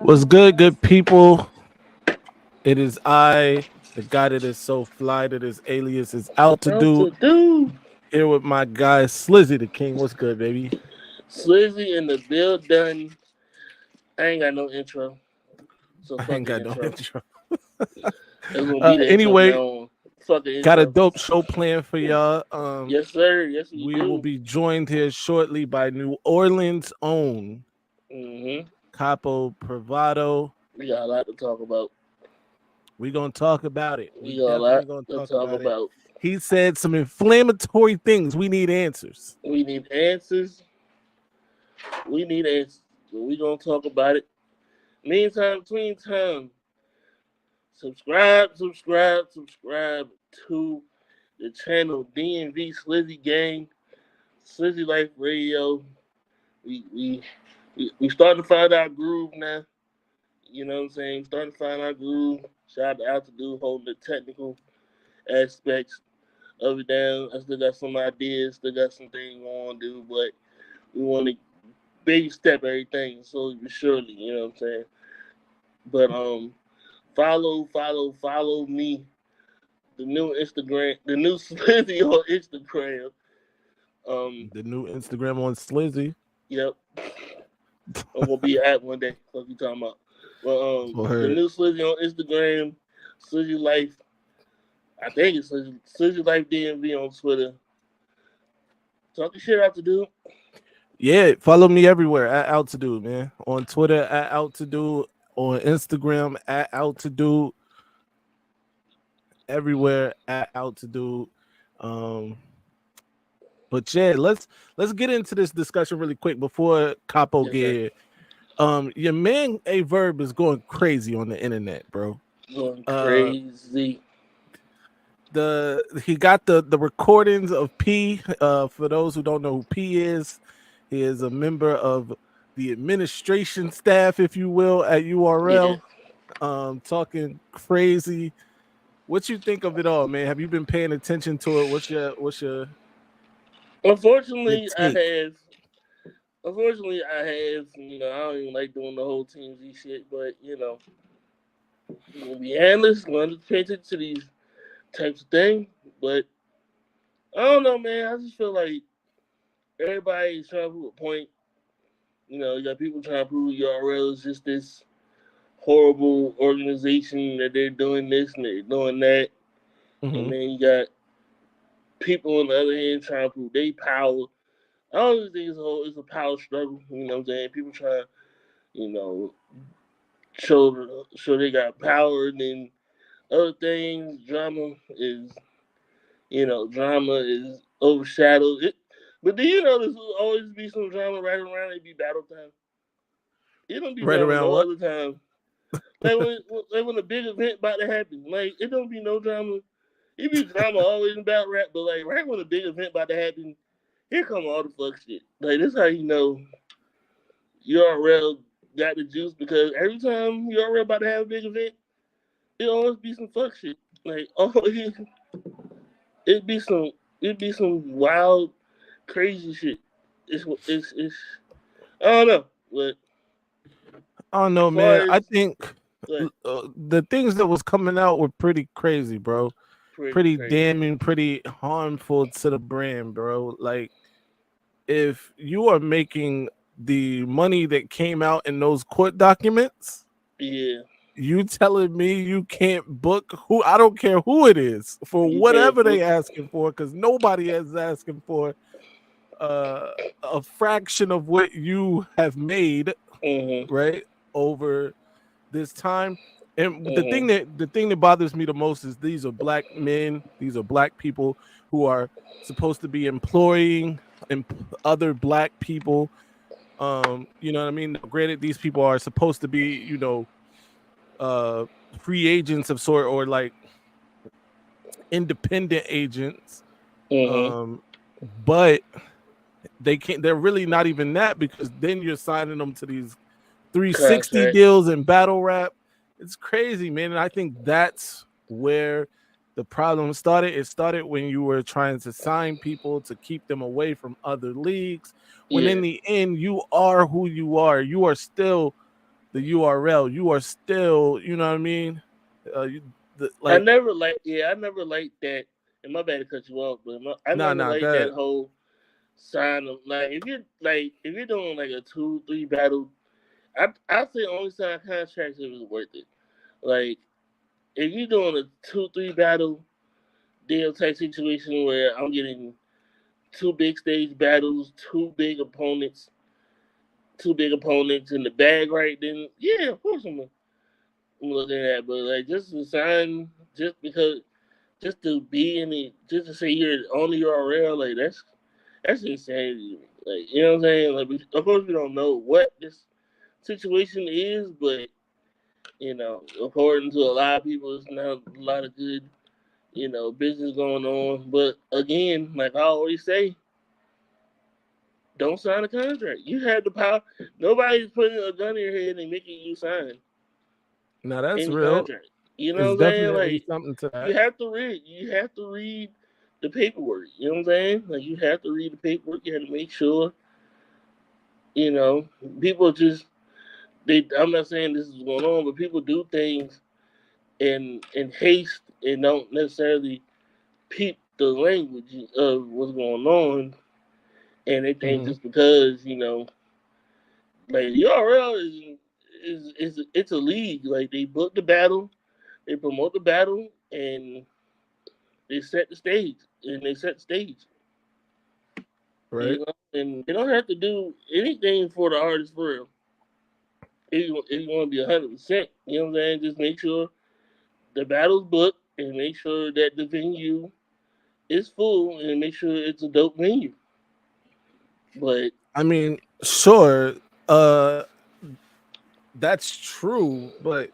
What's good, good people? It is I, the guy that is so fly that his alias is out to Out do. to do. Here with my guy Slizzy the King. What's good, baby? Slizzy in the bill done. I ain't got no intro. So I fuck ain't the got no intro. intro. It's gonna be the intro from Anyway, now on. Fuck the got a intro. dope show planned for y'all. Yes, sir. Yes, we We will do. be joined here shortly by New Orleans' own Mm-hmm. Kapo Bravado. We got a lot to talk about. We gonna talk about it. We We got a lot definitely gonna to talk talk about it. about. He said some inflammatory things. We need answers. We need answers. We need answers. So we gonna talk about it. Meantime, between time, subscribe to the channel DNV Slizzy Gang, Slizzy Life Radio. We starting to find our groove now. You know what I'm saying? Starting to find our groove. Shout out to do holding the technical aspects of it down. I still got some ideas, still got some things we want to do, but we want to baby step everything slowly but surely. You know what I'm saying? But follow me. The new Instagram, the new Slizzy on Instagram. Um, The new Instagram on Slizzy. yep, I'm gonna be at one day. What you talking about? Well, the Word. new Slizzy on Instagram, Slizzy Life. I think it's Slizzy Life DMV on Twitter. Talking shit out to do. Yeah, follow me everywhere at Out to Do, man. On Twitter at Out to Do, on Instagram at Out to Do, everywhere at Out to Do. Um, but yeah, let's get into this discussion really quick before Capo Yes, sir. get here. Your man A Verb is going crazy on the internet, bro. Going Uh, crazy. he got the recordings of P. For those who don't know who P is, he is a member of the administration staff, if you will, at Yeah. URL. Talking crazy. What you think of it all, man? Have you been paying attention to it? What's your Unfortunately, I take? have. Unfortunately, I have. I don't even like doing the whole TMZ shit, but I'm gonna be honest. I'm gonna pay attention to these types of things. But I don't know, man. I just feel like everybody's trying to prove a point. You got people trying to prove URL is just this horrible organization that they're doing this and they're doing that. And Hmm. then you got people on the other hand trying to prove they power. I don't think it's a power struggle. You know what I'm saying? People trying to, you know, show they got power. And then other things, drama is overshadowed. But do you know there's always be some drama right around it be battle time? It don't be Right drama around no what? other time. Like when a big event about to happen, like it don't be no drama. It be drama always in battle rap, but like right when a big event about to happen, here come all the fuck shit. Like this how you know URL got the juice because every time URL about to have a big event, it always be some fuck shit. Like always, it be some it be some wild, crazy shit. It's I don't know, but I don't as know, far man. I as think like the things that was coming out were pretty crazy, bro. pretty Pretty crazy. damning, pretty harmful to the brand, bro. Like if you are making the money that came out in those court documents, Yeah, you telling me you can't book who I don't care who it is for you can't whatever book. they asking for, because nobody is asking for uh, a fraction of what you have made, Mhm, right, over this time. And mhm. the thing that bothers me the most is these are black men, these are black people who are supposed to be employing other black people. You know what I mean? Now, granted, these people are supposed to be, uh free agents of sort, or like independent agents. Mhm. But they're really not even that, because then you're signing them to these 360 Contracts. deals and battle rap. It's crazy, man. And I think that's where the problem started. It started when you were trying to sign people to keep them away from other leagues. When Yeah. in the end, you are who you are. You are still the URL, you are still, you know what I mean? You, I like, never like, yeah, I never liked that. And my bad to cut you off, but I nah, never nah, liked God, that whole sign of like if you're doing like a 2-3 battle, I say only sign contracts if it's worth it. Like if you're doing a 2-3 battle deal type situation where I'm getting two big stage battles, two big opponents in the bag, right? Then yeah, of course I'm looking at that. But like just to sign, just because, just to be in it, just to say you're on the URL, like that's insanity. Like you know what I'm saying? Like of course we don't know what this situation is, but according to a lot of people, it's not a lot of good business going on. But again, like I always say, don't sign a contract. You have the power. Nobody's putting a gun in your head and making you sign now that's any real. contract. You know It's what I'm saying? definitely Like something to you that. have to read. You have to read the paperwork. You know what I'm saying? Like you have to read the paperwork. You have to make sure. You know, people just they. I'm not saying this is going on, but people do things in haste and don't necessarily peep the language of what's going on, and they think Hmm. just because like the URL is it's a league. Like they book the battle, they promote the battle, and they set the stage. And they set the stage. Right. And they don't have to do anything for the artist for real. If you want to be 100%, you know what I'm saying. Just make sure the battle's booked, and make sure that the venue is full, and make sure it's a dope venue. But I mean, sure, uh, that's true, but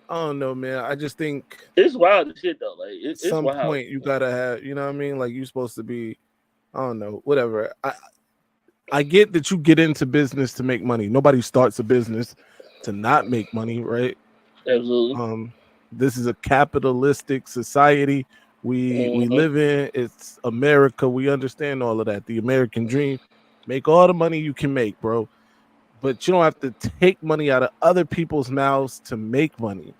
I don't know, man. I just think it's wild as shit though. Like it's some wild. point you gotta have, you know what I mean? Like you're supposed to be, I don't know, whatever. I get that you get into business to make money. Nobody starts a business to not make money, right? Absolutely. Um, this is a capitalistic society we Mm-hmm. live in. It's America. We understand all of that. The American dream. Make all the money you can make, bro. But you don't have to take money out of other people's mouths to make money.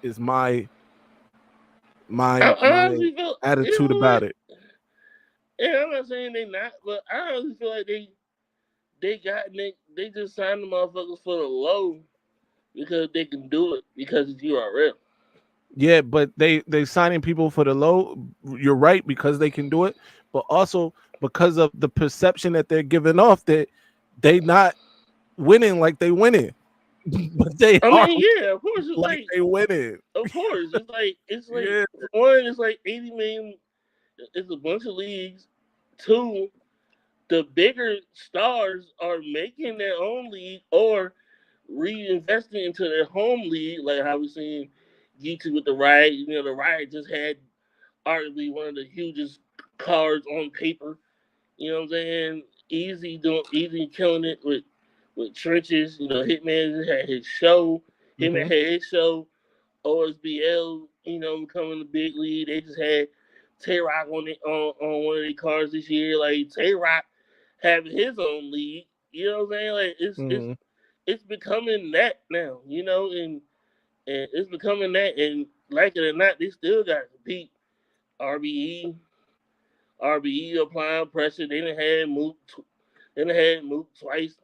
Is I my honestly feel you attitude know about what? it. Yeah, I'm not saying they not, but I honestly feel like they just signed the motherfuckers for the low because they can do it because it's URL. Yeah, but they signing people for the low. You're right because they can do it, but also because of the perception that they're giving off that they not winning like they winning, but they I are mean, yeah, of course it's like like, they winning. of course it's like Yeah. for one, it's like 80 million. It's a bunch of leagues. Two, the bigger stars are making their own league or reinvesting into their home league, like how we seen YouTube with the Riot. The Riot just had arguably one of the hugest cards on paper. You know what I'm saying? Easy killing it with trenches. Hitman had his show. Hitman Hmm. had his show. OSBL, becoming the big lead. They just had Tay Rock on one of their cards this year. Like Tay Rock having his own league. You know what I'm saying? Like Hmm. it's becoming that now. And it's becoming that. And like it or not, they still got to compete. RBE, RBE applying pressure. They done had Mook twice.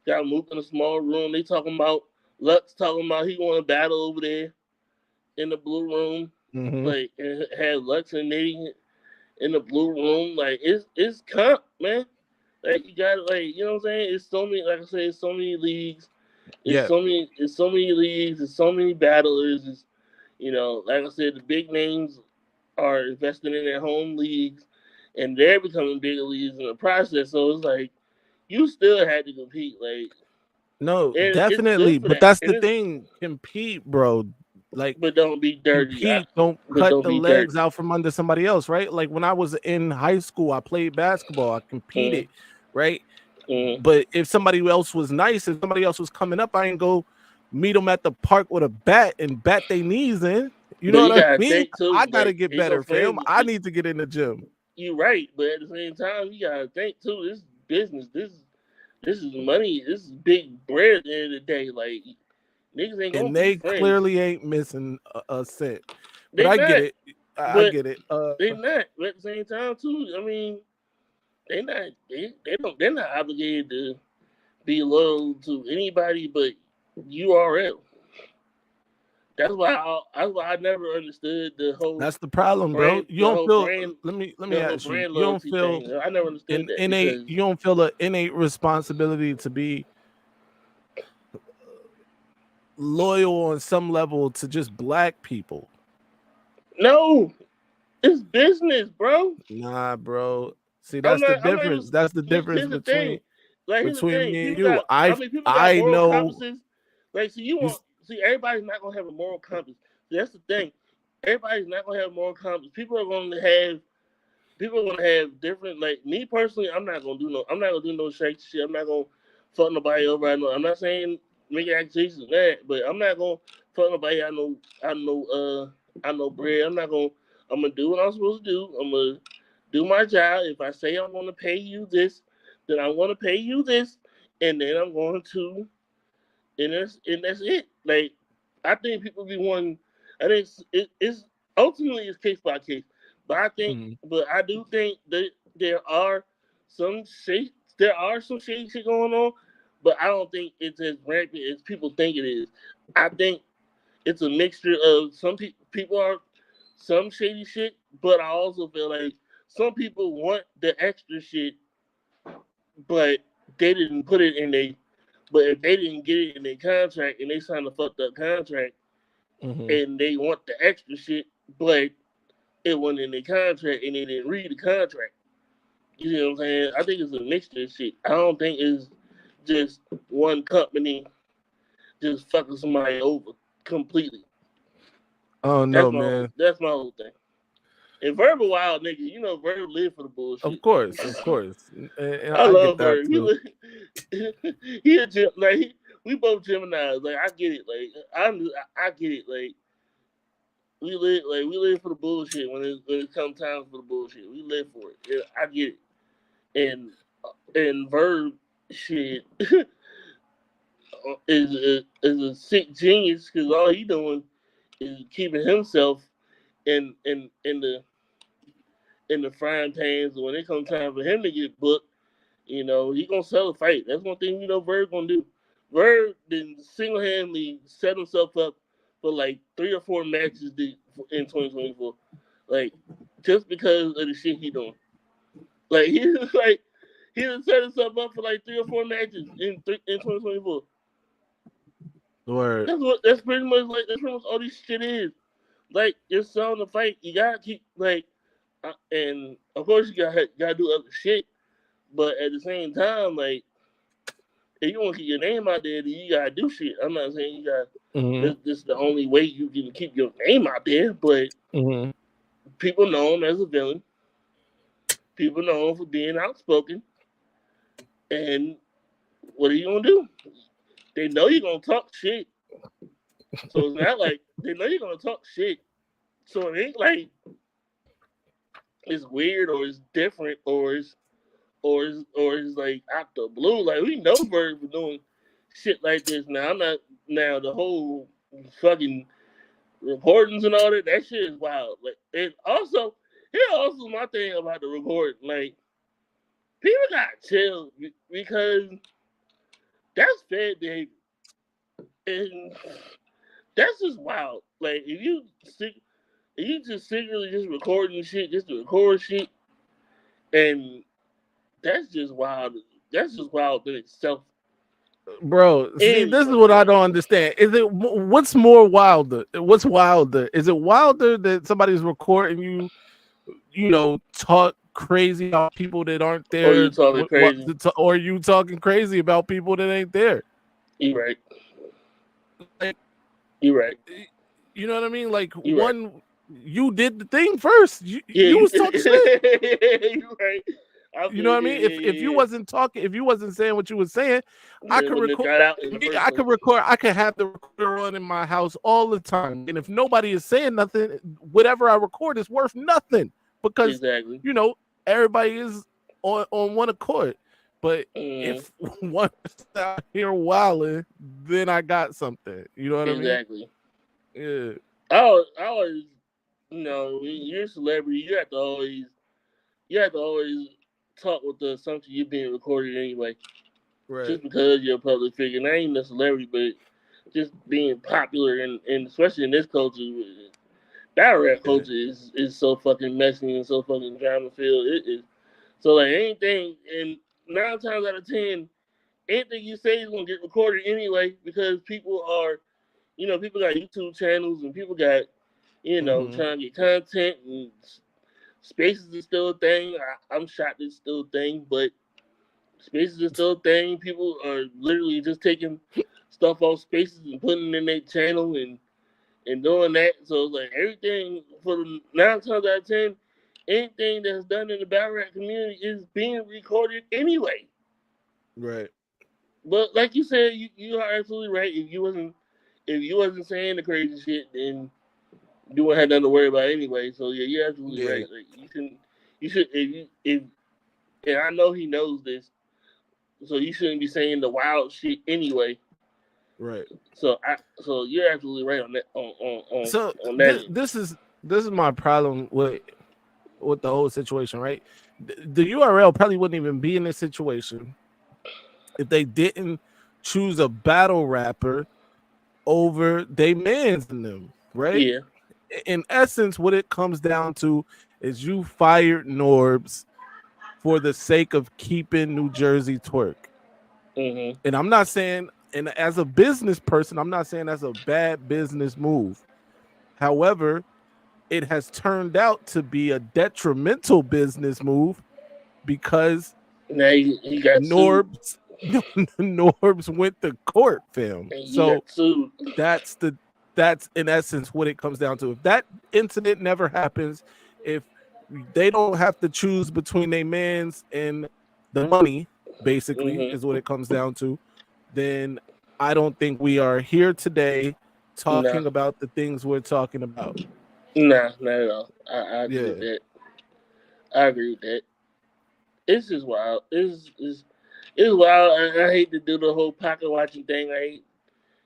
Got Mook in a small room. They talking about Lux talking about he want to battle over there in the blue room, Hmm. like and had Lux and Nitty in the blue room. Like it's comp, man. Like you got like you know what I'm saying. It's so many. Like I said, it's so many leagues. It's Yeah. so many. It's so many leagues. It's so many battlers. It's like I said, the big names are investing in their home leagues, and they're becoming bigger leagues in the process. So it's like you still had to compete. Like No, and it's good definitely. for But that. that's And the it's thing. Compete, bro. Like but don't be dirty. compete. Don't But cut don't the be legs dirty. out from under somebody else, right? Like when I was in high school, I played basketball. I Mm, competed, right? mm. But if somebody else was nice, if somebody else was coming up, I ain't go meet them at the park with a bat and bat their knees in. You But know you what I gotta mean? think too. I gotta Like get ain't no better, fam. fame. I need to get in the gym. You right, but at the same time, you gotta think too. This is business. This is money. This is big bread at the end of the day. Like niggas ain't gonna And be they friends. clearly ain't missing a cent. But They I get not, it. I but get it. they not. But at the same time too, I mean, they not. They don't. They're not obligated to be loyal to anybody but URL. That's why I never understood That's the problem, bro. You don't feel. Let me the whole ask you. brand You don't loyalty feel thing. I never understood an that innate. because You don't feel an innate responsibility to be loyal on some level to just black people. no, it's business, bro. Nah, bro. See, that's the I'm not even. difference. That's the difference Here's the thing. Like here's the between thing. me and People you. got. I mean, people got I moral know compasses. Like, so you you. want. See, everybody's not gonna have a moral compass. That's the thing. Everybody's not gonna have a moral compass. People are gonna have. People are gonna have different. Like me personally, I'm not gonna do no. I'm not gonna do no shady shit. I'm not gonna fuck nobody over. I know. I'm not saying make accusations of that, but I'm not gonna fuck nobody. I know. I know. I know bread. I'm not gonna. I'm gonna do what I'm supposed to do. I'm gonna do my job. If I say I'm gonna pay you this, then I'm gonna pay you this, and then I'm going to, and that's it. Like I think people be wanting. I think it's ultimately it's case by case, but Mhm. I do think that some shady, there are some shady shit going on, but I don't think it's as rampant as people think it is. I think it's a mixture of people are some shady shit, but I also feel like some people want the extra shit, but they didn't put it in their. But if they didn't get it in their contract and they signed a fucked up contract Mhm. and they want the extra shit, but it wasn't in their contract and they didn't read the contract. You know what I'm saying? I think it's a mixture of shit. I don't think it's just one company just fucking somebody over completely. Oh no, man. That's my whole thing. And Verbal Wild nigga, you know Verb live for the Of bullshit. course, of course. And I I get love that Verb. too. He a Gem, like we both Geminis. Like I get it. Like I get it. Like we live for the bullshit when it comes time for the bullshit. We live for it. Yeah, I get it. And Verb shit is a sick genius because all he doing is keeping himself in the frying pans. When it comes time for him to get booked, you know he gonna sell a fight. That's one thing you know Verb gonna do. Verb then single handedly set himself up for like 3 or 4 matches in 2024. Like just because of the shit he doing. Like he like he done set himself up for like 3 or 4 matches in 2024. Word. That's pretty much all this shit is. Like you're selling the fight, you gotta keep like, and of course you gotta do other shit, but at the same time, like if you want to keep your name out there, then you gotta do shit. I'm not saying you got Mhm. this is the only way you can keep your name out there, but Mhm. people know him as a villain. People know him for being outspoken, and what are you gonna do? They know you're gonna talk shit, so it's not like they know you're gonna talk shit. So it ain't like it's weird or it's different or it's like out the blue. Like we know Bird for doing shit like this. Now I'm not now the whole fucking recordings and all that. That shit is wild. Like and also here also my thing about the recording. Like people got chill because that's fair behavior and that's just wild. Like if you just secretly just recording shit just to record shit and that's just wild. That's just wild in itself. Bro, see, And this is what I don't understand. Is it what's more wilder? What's wilder? Is it wilder that somebody's recording you, talk crazy about people that aren't or there, you talking crazy. or you talking crazy about people that ain't there? You right. Like, You right. you know what I mean? Like You right. one, you did the thing first. You Yeah, you you was talking shit. you right. I You know feel what I yeah, mean? yeah, If you yeah, wasn't talking, if you wasn't saying what you was saying, yeah. I It could wouldn't have record got out in the me. first I place. could record. I could have the recorder on in my house all the time, and if nobody is saying nothing, whatever I record is worth nothing because Exactly. you know everybody is on one accord. But Mm, if one is out here wilding, then I got something. You know what I mean? exactly. Yeah. I always, you're a celebrity. You have to always talk with the assumption you're being recorded anyway, Right. just because you're a public figure. Not even a celebrity, but just being popular, and especially in this culture, battle rap Yeah. culture is so fucking messy and so fucking drama filled. It is so like anything, and 9 times out of 10, anything you say is gonna get recorded anyway because people got YouTube channels and people got Hmm. trying to get content, and Spaces is still a thing. I'm shocked it's still a thing, but Spaces is still a thing. People are literally just taking stuff off Spaces and putting it in their channel and doing that. So it's like everything for the 9 times out of 10, anything that's done in the battle rap community is being recorded anyway. Right. But like you said, you are absolutely right. If you wasn't saying the crazy shit, then you wouldn't have nothing to worry about anyway. So yeah, you're absolutely Yeah. right. Like you should if and I know he knows this, so you shouldn't be saying the wild shit anyway. Right. So you're absolutely right on that So on that end. this is my problem with the whole situation, right? The URL probably wouldn't even be in this situation if they didn't choose a battle rapper over they mans in them, right? Yeah. In essence, what it comes down to is you fired Norbs for the sake of keeping New Jersey twerk. Mhm. And I'm not saying, and as a business person, I'm not saying that's a bad business move. However, it has turned out to be a detrimental business move because Now he got sued, Norbs Norbs went to court, fam. and he So got sued. that's the that's in essence what it comes down to. If that incident never happens, if they don't have to choose between their mans and the money, basically, Mhm. is what it comes down to, then I don't think we are here today Nah, talking about the things we're talking about. nah, not at all. I agree with Yeah, that. I agree with that. It's just wild. It's wild. I hate to do the whole pocket watching thing. I hate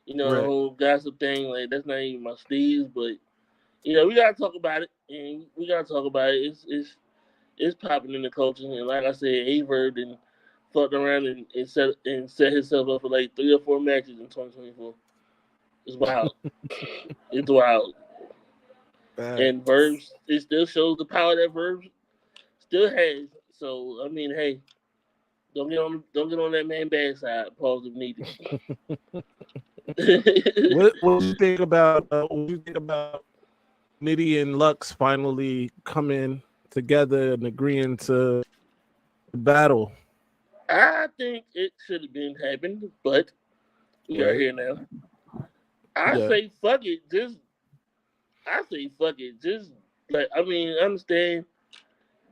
the right. whole gossip thing. Like that's not even my steez, but we gotta talk about it, and we gotta talk about it. It's popping in the culture, and like I said, Averb and fucked around and set himself up for like 3 or 4 matches in 2024. It's wild. It's wild. And Facts. Verbs, it still shows the power that Verbs still has. So I mean, hey, don't get on that man bad side. Pause if needed. What do you think about what do you think about Nitty and Lux finally coming together and agreeing to battle? I think it should have been happened, but we are Right. here now. I Yeah. say fuck it. I say fuck it. Just like I understand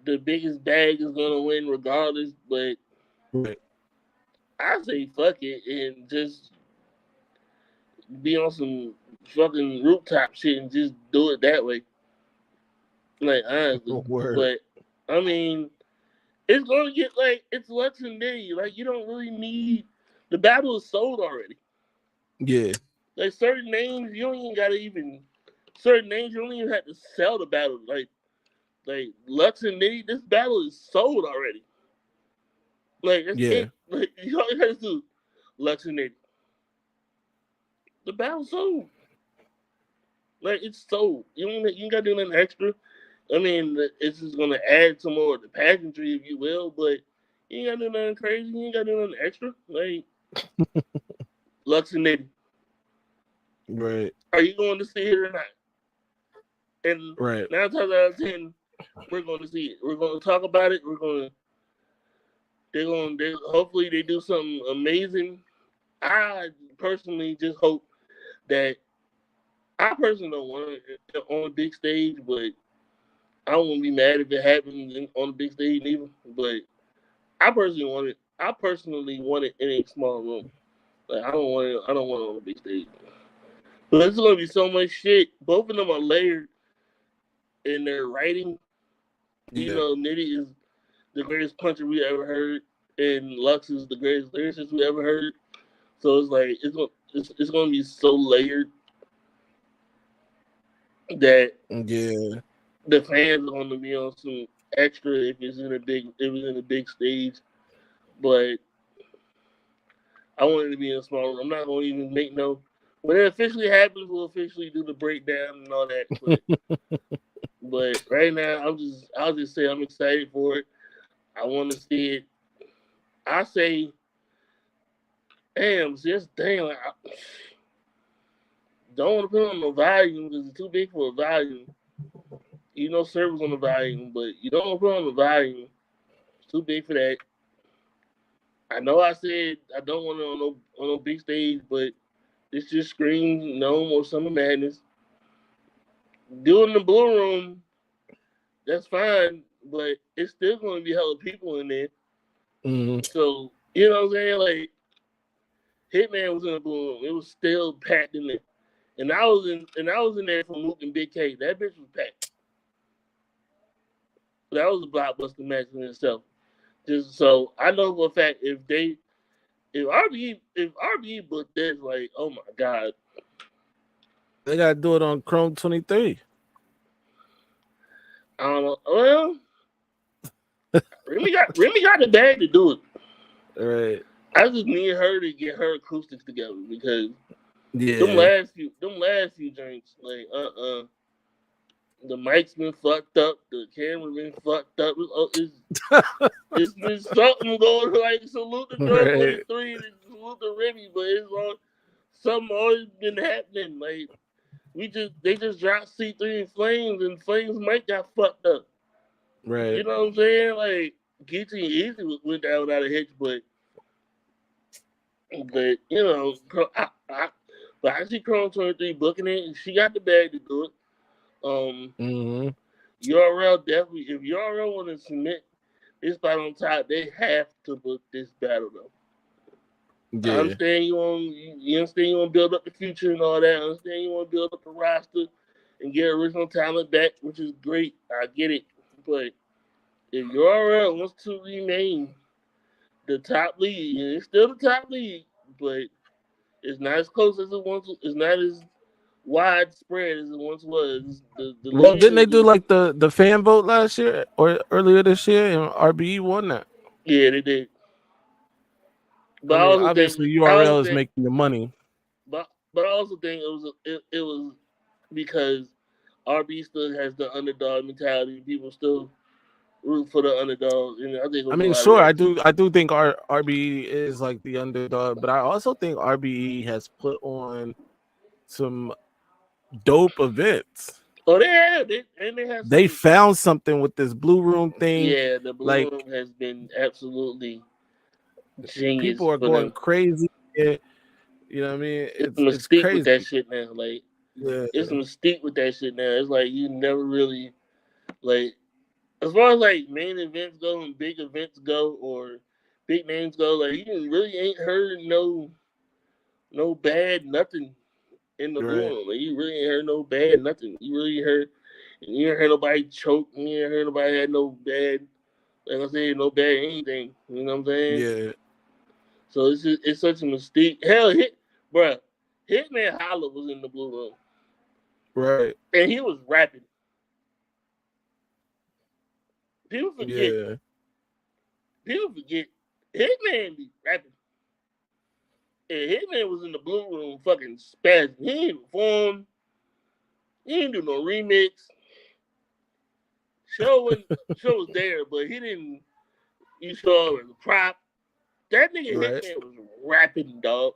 the biggest bag is gonna win regardless, but Right. I say fuck it and just be on some fucking rooftop shit and just do it that way. Like honestly, Word. but I mean, it's gonna get like it's Lux and Nitty. Like you don't really need the battle is sold already. Yeah. Like certain names, you don't even gotta even certain names. You don't even have to sell the battle. Like Lux and Nitty, this battle is sold already. Like that's Yeah. it. Like you all you gotta do Lux and Nitty. The battle's sold. Like it's sold. You ain't gotta do nothing extra. I mean, it's just gonna add some more of the pageantry, if you will, but you ain't gotta do nothing crazy. You ain't gotta do nothing extra. Like Lux and Nitty. Right. Are you going to see it or not? And Right. 9 times out of 10, we're going to see it. We're going to talk about it. They hopefully they do something amazing. I personally just hope that I personally don't want it on a big stage, but I won't be mad if it happens on the big stage either. But I personally want it. I personally want it in a small room. Like I don't want it. I don't want it on the big stage. But there's gonna be so much shit. Both of them are layered in their writing. Yeah. Nitty is the greatest puncher we ever heard, and Lux is the greatest lyricist we ever heard. So it's like it's gonna be so layered that Yeah. the fans are gonna be on some extra if it's in a big stage. But I want it to be in a small room. I'm not gonna even make no. When it officially happens, we'll officially do the breakdown and all that. But right now, I'll just say I'm excited for it. I want to see it. I say, damn, just damn. Don't want to put on no volume because it's too big for a volume. You know, servers on the volume, but you don't want to put on the volume. It's too big for that. I know I said I don't want it on no big stage, but this just screams Gnome or Summer Madness. Doing the Blue Room, that's fine, but it's still going to be hella people in there. Mm-hmm. So you know what I'm saying? Like Hitman was in the Blue Room, it was still packed in there, and I was in there for Mook and Big K. That bitch was packed. That was a blockbuster match in itself. Just so I know for a fact if RBE booked this, like, oh my god. They gotta do it on Chrome 23. I don't know. Well, Remy got the bag to do it. All right. I just need her to get her acoustics together because Yeah. them last few drinks, like the mic's been fucked up, the camera been fucked up. It's been something going like salute the Door Right. 23 and salute the Remy, but it's all something always been happening. Like they just dropped C3 and Flames mic got fucked up. You Right. know what I'm saying? Like Geechee and Easy went down without a hitch, but you know, but I see Chrome 23 booking it, and she got the bag to do it. Mm-hmm. URL definitely. If URL want to submit this spot on top, they have to book this battle though. I Yeah. understand you understand you want to build up the future and all that. I understand you want to build up the roster and get original talent back, which is great. I get it, but if URL wants to remain the top league, and it's still the top league, but it's not as close as it once. It's not as widespread as it once was. The Well, league didn't they is do like the fan vote last year or earlier this year, and RBE won that? yeah, they did. I But mean, obviously URL is making the money. but I also think it was because RB still has the underdog mentality. People still root for the underdog, and I think it I was a mean, lot of sure, that. I do think RBE is like the underdog, but I also think RBE has put on some dope events. Oh, they have They some. found something with this blue room thing. Yeah, the Blue Like Room has been absolutely genius people are for going them. crazy. You know what I mean? It's a It's mystique with crazy. that shit now. Like Yeah. it's a mystique with that shit now. It's like you never really like as far as like main events go and big events go or big names go. Like you really ain't heard no bad nothing in the Blue Right. Room. Like you really ain't heard no bad nothing. You ain't heard nobody choke. You ain't heard nobody had no bad. Like I said, no bad anything. You know what I'm saying? Yeah. So it's such a mystique. Hell, bruh, Hitman Holla was in the Blue Room Right. and he was rapping. People forget. Yeah. People forget. Hitman be rapping. And Hitman was in the Blue Room fucking spazzing. He ain't perform. He didn't do no remix. Show was there, but he didn't. You saw as a prop. That nigga Right. Hitman was rapping, dog.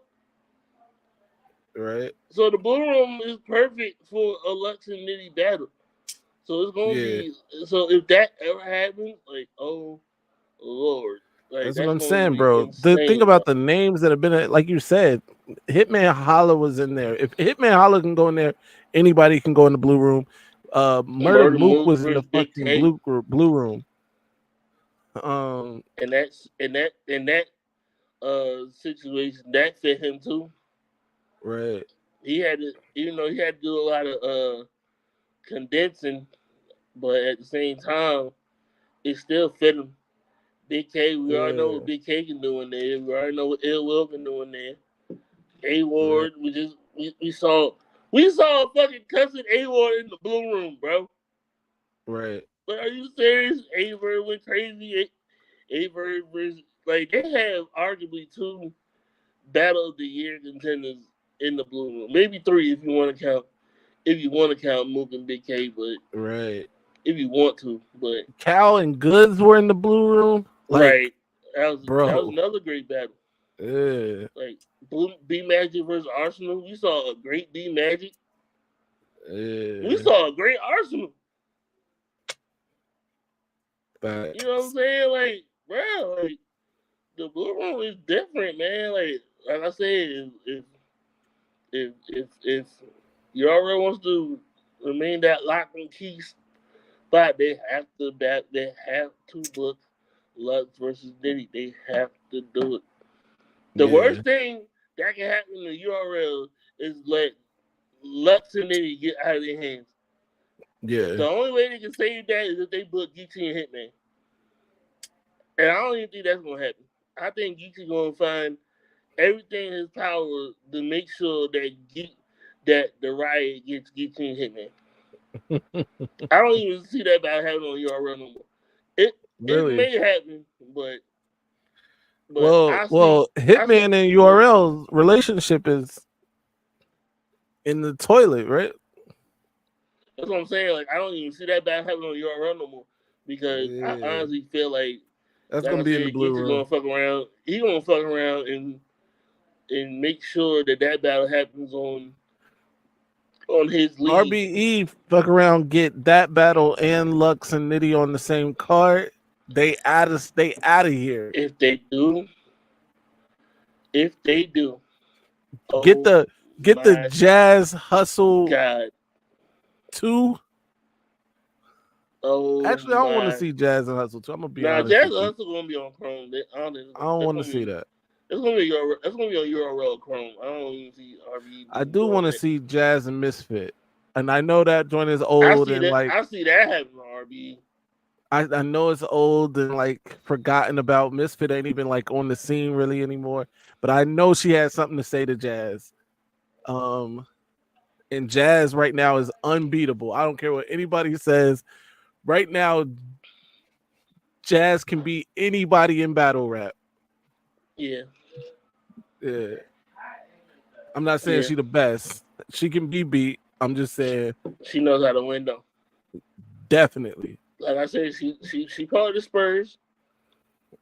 Right. So the Blue Room is perfect for a Lux and Nitty battle. So it's gonna Yeah. be so if that ever happens, like oh Lord, like That's what that's I'm gonna saying, be bro. The think insane, about dog. the names that have been, like you said, Hitman Holla was in there. If Hitman Holla can go in there, anybody can go in the blue room. Murder Murder Mook Mook was in the versus Big fucking K, blue room. Um, and that situation that fit him too. right. He had to, he had to do a lot of condensing, but at the same time, it still fit him. Big K, we already know what Yeah. Big K can do in there. We already know what Ill Will can do in there. A Right. Ward, we saw fucking cussing A Ward in the blue room, bro. Right. But are you serious? Aver went crazy. Aver versus like they have arguably two battle of the year contenders in the blue room. Maybe three if you want to count Mook and Big K, but Right. if you want to, but Cal and Goods were in the blue room. Like, right. That was bro. another great battle. Yeah. Like B Magic versus Arsenal. We saw a great B Magic. We Yeah. saw a great Arsenal. You know what I'm Facts. saying? Like, bro, like the blue room is different, man. Like I said, if Yara wants to remain that lock and key spot, they have to book Lux versus Diddy. They have to do it. The Yeah. worst thing that can happen to URL is let Lux and Diddy get out of their hands. Yeah. The only way they can save that is if they book Geechee and Hitman. And I don't even think that's gonna happen. I think Geechee gonna find everything in his power to make sure that the riot gets Geechee and Hitman. I don't even see that battle happening on URL no more. It Really. may happen, but Well, I see Hitman and URL's relationship is in the toilet, right? that's what I'm saying. Like I don't even see that battle happening on URL no more because I Yeah. honestly feel That's like gonna I be in the said, blue Geechee room. gonna fuck around. He gonna fuck around and make sure that battle happens on his league. RBE fuck around, get that battle and Lux and Nitty on the same card. They out of here. If they do, if they do, Get oh the get the my Jazz Hustle god, 2. oh Actually, I don't want to my. see Jazz and Hustle 2. I'm gonna be Now honest Jazz with you. also gonna be on Chrome. I don't think I don't that's want to gonna see be. that. That's gonna be on URL Chrome. I don't even see I RB do want doing to that. see Jazz and Misfit. And I know that joint is old and like I see that happening on RB. I know it's old and like forgotten about. Misfit ain't even like on the scene really anymore. But I know she has something to say to Jazz. Um and Jazz right now is unbeatable. I don't care what anybody says. Right now, Jazz can beat anybody in battle rap. Yeah, Yeah. I'm not saying yeah. she the best. She can be beat. I'm just saying She knows how to win though. definitely. Like I said, she part of the Spurs.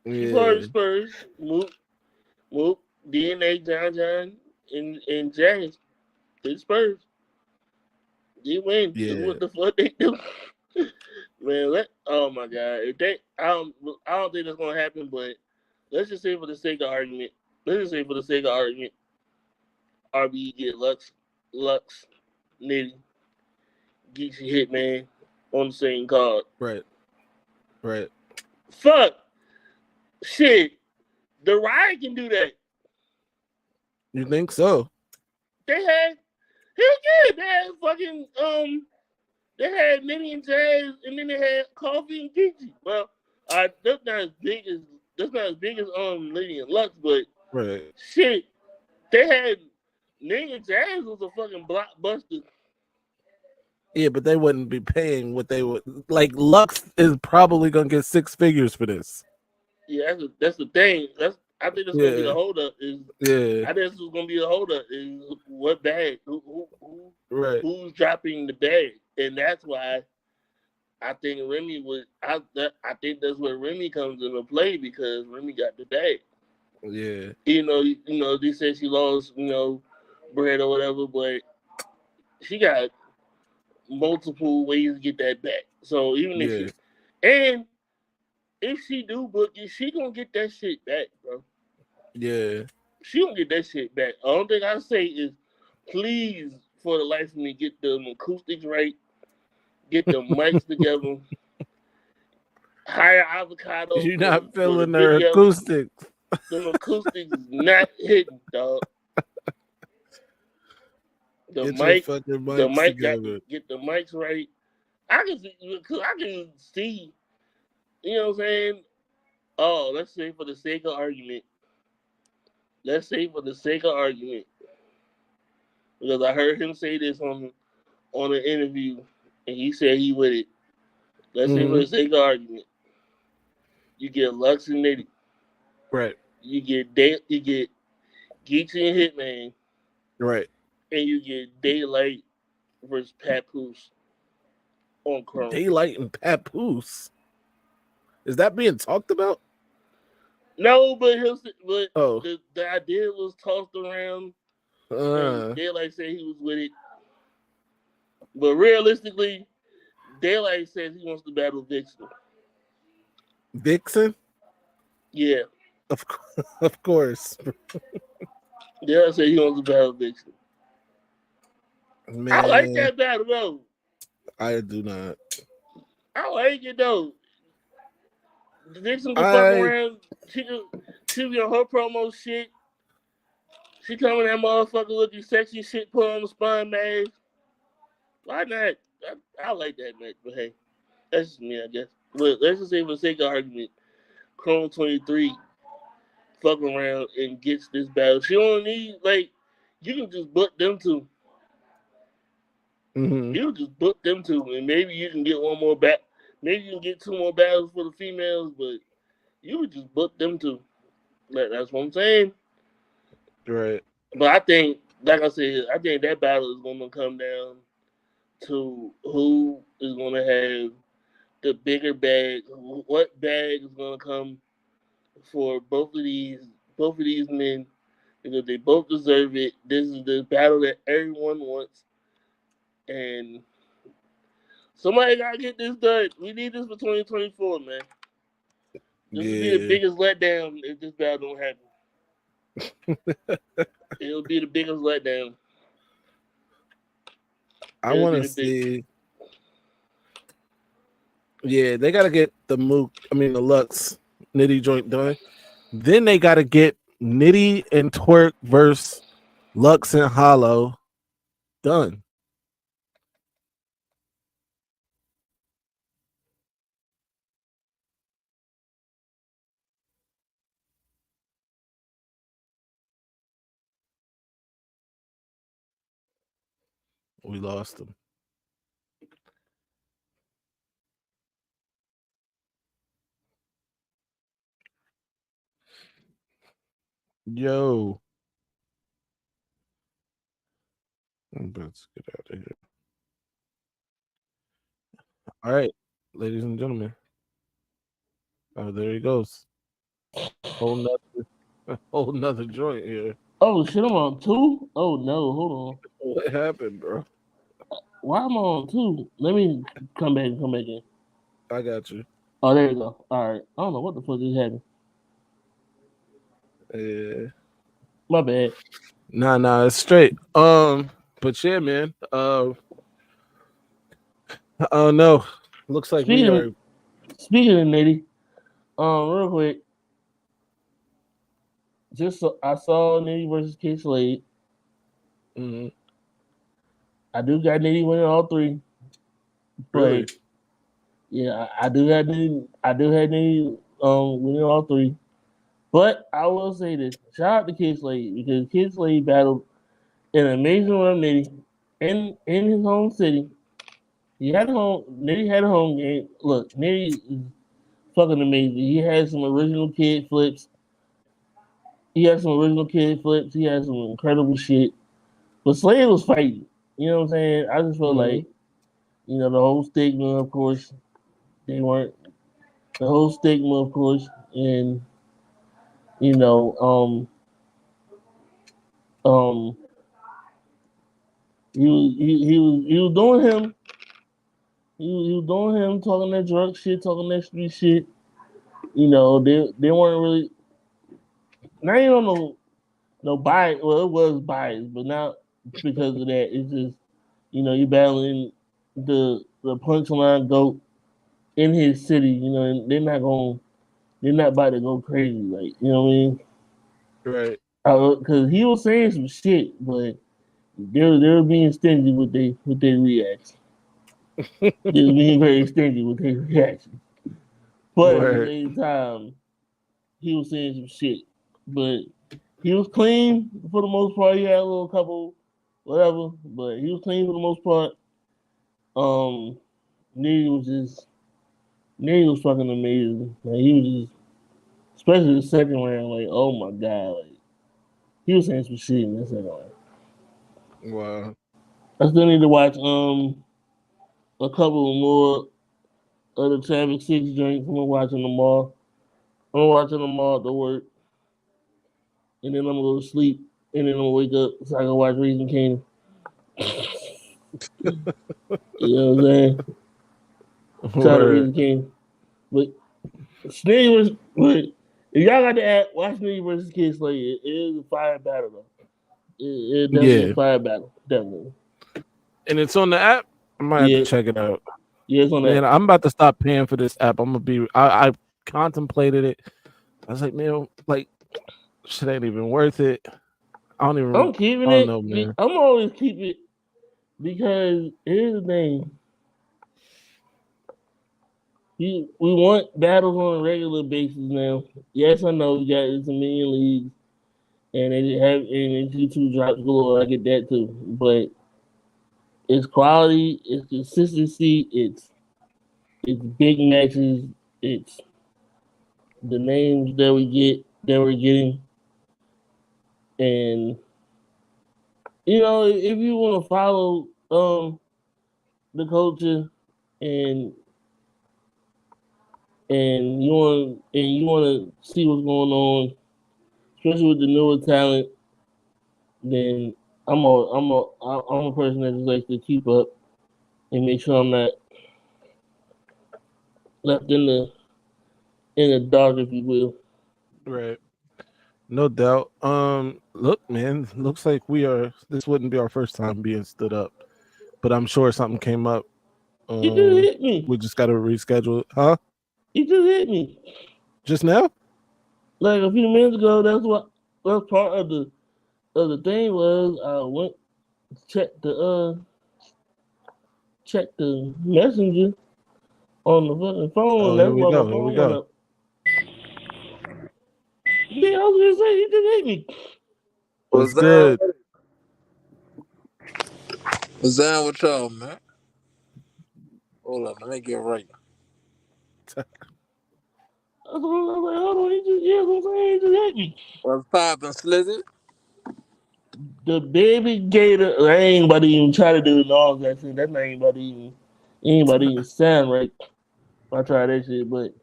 She part of the Yeah. Spurs. Mook, DNA, John, and Jazz. The Spurs. They win. Do Yeah. what the fuck they do. Man, oh my god. If they I don't think that's gonna happen, but let's just say for the sake of argument. Let's just say for the sake of argument, RB get Lux, Nitty, Geechee Hitman on the same card. Right. Right. Fuck. Shit. The Riot can do that. You think so? They had hell yeah, they had fucking they had Nitty and Jazz and then they had Coffee and Geechee. Well, that's not as big as Lady and Lux, but Right. shit, they had Nitty and Jazz was a fucking blockbuster. Yeah, but they wouldn't be paying what they would like. Lux is probably gonna get 6 figures for this. Yeah, that's the thing. I think that's gonna be the Yeah. holdup. Is Yeah. I think this is gonna be the holdup. Is what bag? Right. Who's dropping the bag? And that's why I think Remy would. I think that's where Remy comes into play because Remy got the bag. Yeah. They said she lost, bread or whatever, but she got multiple ways to get that back. So even Yeah. if she do book it, she gonna get that shit back, bro. Yeah. She gonna get that shit back. The only thing I say is, please, for the life of me, get the acoustics right, get the mics together, hire Avocado You're not for the feeling their video. acoustics. The acoustics is not hitting, dog. The Get your mic, fucking the mics mic got to together. get the mics right. I can see, you know what I'm saying? Oh, let's say for the sake of argument. Let's say for the sake of argument, because I heard him say this on an interview, and he said he with it. Let's say for Mm-hmm. the sake of argument, you get Lux and Nitty, Right. you get Geechee and Hitman, Right. and you get Daylight versus Papoose on Chrome. Daylight and Papoose. Is that being talked about? No, but Oh. the idea was tossed around, and Uh Daylight said he was with it. But realistically, Daylight says he wants to battle Vixen. Vixen? Yeah, Of course. Daylight said he wants to battle Vixen. I like Man, that battle though. I do not. I like it though. Vixen can fuck I around. She be on her promo shit. She coming that motherfucker looking sexy shit, put on the spine mask. Why not? I like that match, but hey, that's just me, I guess. But let's just say for the sake of argument, Chrome 23 fuck around and gets this battle. She don't need like you can just book them two. hmm You can just book them two, and maybe you can get one more back. Maybe you can get two more battles for the females, but you would just book them two. Like, that's what I'm saying. right. But I think, like I said, I think that battle is going to come down to who is going to have the bigger bag. What bag is going to come for both of these men because they both deserve it. This is the battle that everyone wants, and somebody gotta get this done. We need this for 2024, man. This would be the Yeah. biggest letdown if this battle don't happen. It'll be the biggest letdown. I It'll want be to the big. see. Yeah, they got to get the Mook, the Lux Nitty joint done. Then they got to get Nitty and Twerk versus Lux and Hollow done. We lost them. Yo. I'm about to get out of here. All right, ladies and gentlemen. Oh, there he goes. Whole nother, whole nother joint here. Oh shit, I'm on two. Oh no, hold on. What happened, bro? Why am I on two? Let me come back in. I got you. Oh, there you go. All right. I don't know what the fuck just happened. Yeah. My bad. Nah, it's straight. But yeah, man. Oh no. Looks like we Speaking are. speaking of Nitty, real quick, I saw Nitty versus Kid Slade. Mhm. I do got Nitty winning all three, but Really? yeah, I do have Nitty. I do have Nitty winning all three. But I will say this: shout out to Kid Slade because Kid Slade battled an amazing run Nitty in his home city. He had a home. Nitty had a home game. Look, Nitty is fucking amazing. He had some original kid flips. He had some original kid flips. He had some incredible shit. But Slade was fighting. You know what I'm saying? I just felt Mhm. like, the whole stigma, of course, they weren't the whole stigma, of course, and you know, um, he was doing him. He was doing him, talking that drug shit, talking that street shit. They weren't really not even on no bias. Well, it was bias, but not because of that. It's just you battling the punchline goat in his city. And they're not about to go crazy. Like what I mean? Right. Because he was saying some shit, but they were being stingy with their reaction. They were being very stingy with their reaction. But at the Word. same time. he was saying some shit, but he was clean for the most part. He had a little couple, whatever, but he was clean for the most part. Um, Nigga was just Nigga was fucking amazing. Like he was just, especially the second round. Like oh my god, like he was saying some shit in the second round. Wow. I still need to watch a couple more of the Traffic Six joints. I'm watching them all. I'm watching them all to work, and then I'm gonna go to sleep, and then I'm gonna wake up so I can watch Raising Canaan. You know what I'm saying? Shout out to Word. Raising Canaan. But Sneak was, but if y'all got the app, watch Sneak versus Kid Slay. It is a fire battle though. It definitely a Yeah. fire battle. Definitely. And it's on the app. I might have to Yeah, check it out. yeah, it's on Man, that. I'm about to stop paying for this app. I'm gonna be. I contemplated it. I was like, man, like, shit ain't even worth it. I don't even. I'm keeping I don't it. know, man. I'm always keep it because here's the thing. We want battles on a regular basis now. Yes, I know we got it's a million leagues and they have and YouTube drops galore. I get that too, but it's quality, it's consistency, it's big matches, it's the names that we're getting, and you know if you want to follow the culture and you want to see what's going on, especially with the newer talent, then I'm a person that just likes to keep up and make sure I'm not left in the dark, if you will. Right. No doubt. Look, man. Looks like we are. This wouldn't be our first time being stood up, but I'm sure something came up. You just Um, hit me. we just got to reschedule it, huh? You just hit me. Just now? Like a few minutes ago, that's part of the thing was I went to check the messenger on the fucking phone, and Oh, here that's we why my go. Here we phone went go. up. Then I was gonna say you just hit me. What's What's down? good? What's down with y'all, man? Hold up, let me get right. I was like, hold on, he just yeah, I'm saying he just hit me. What's poppin', Slizzy? The baby gator. I ain't about to even try to do the all that shit. That's not anybody even sound right. I try that shit, but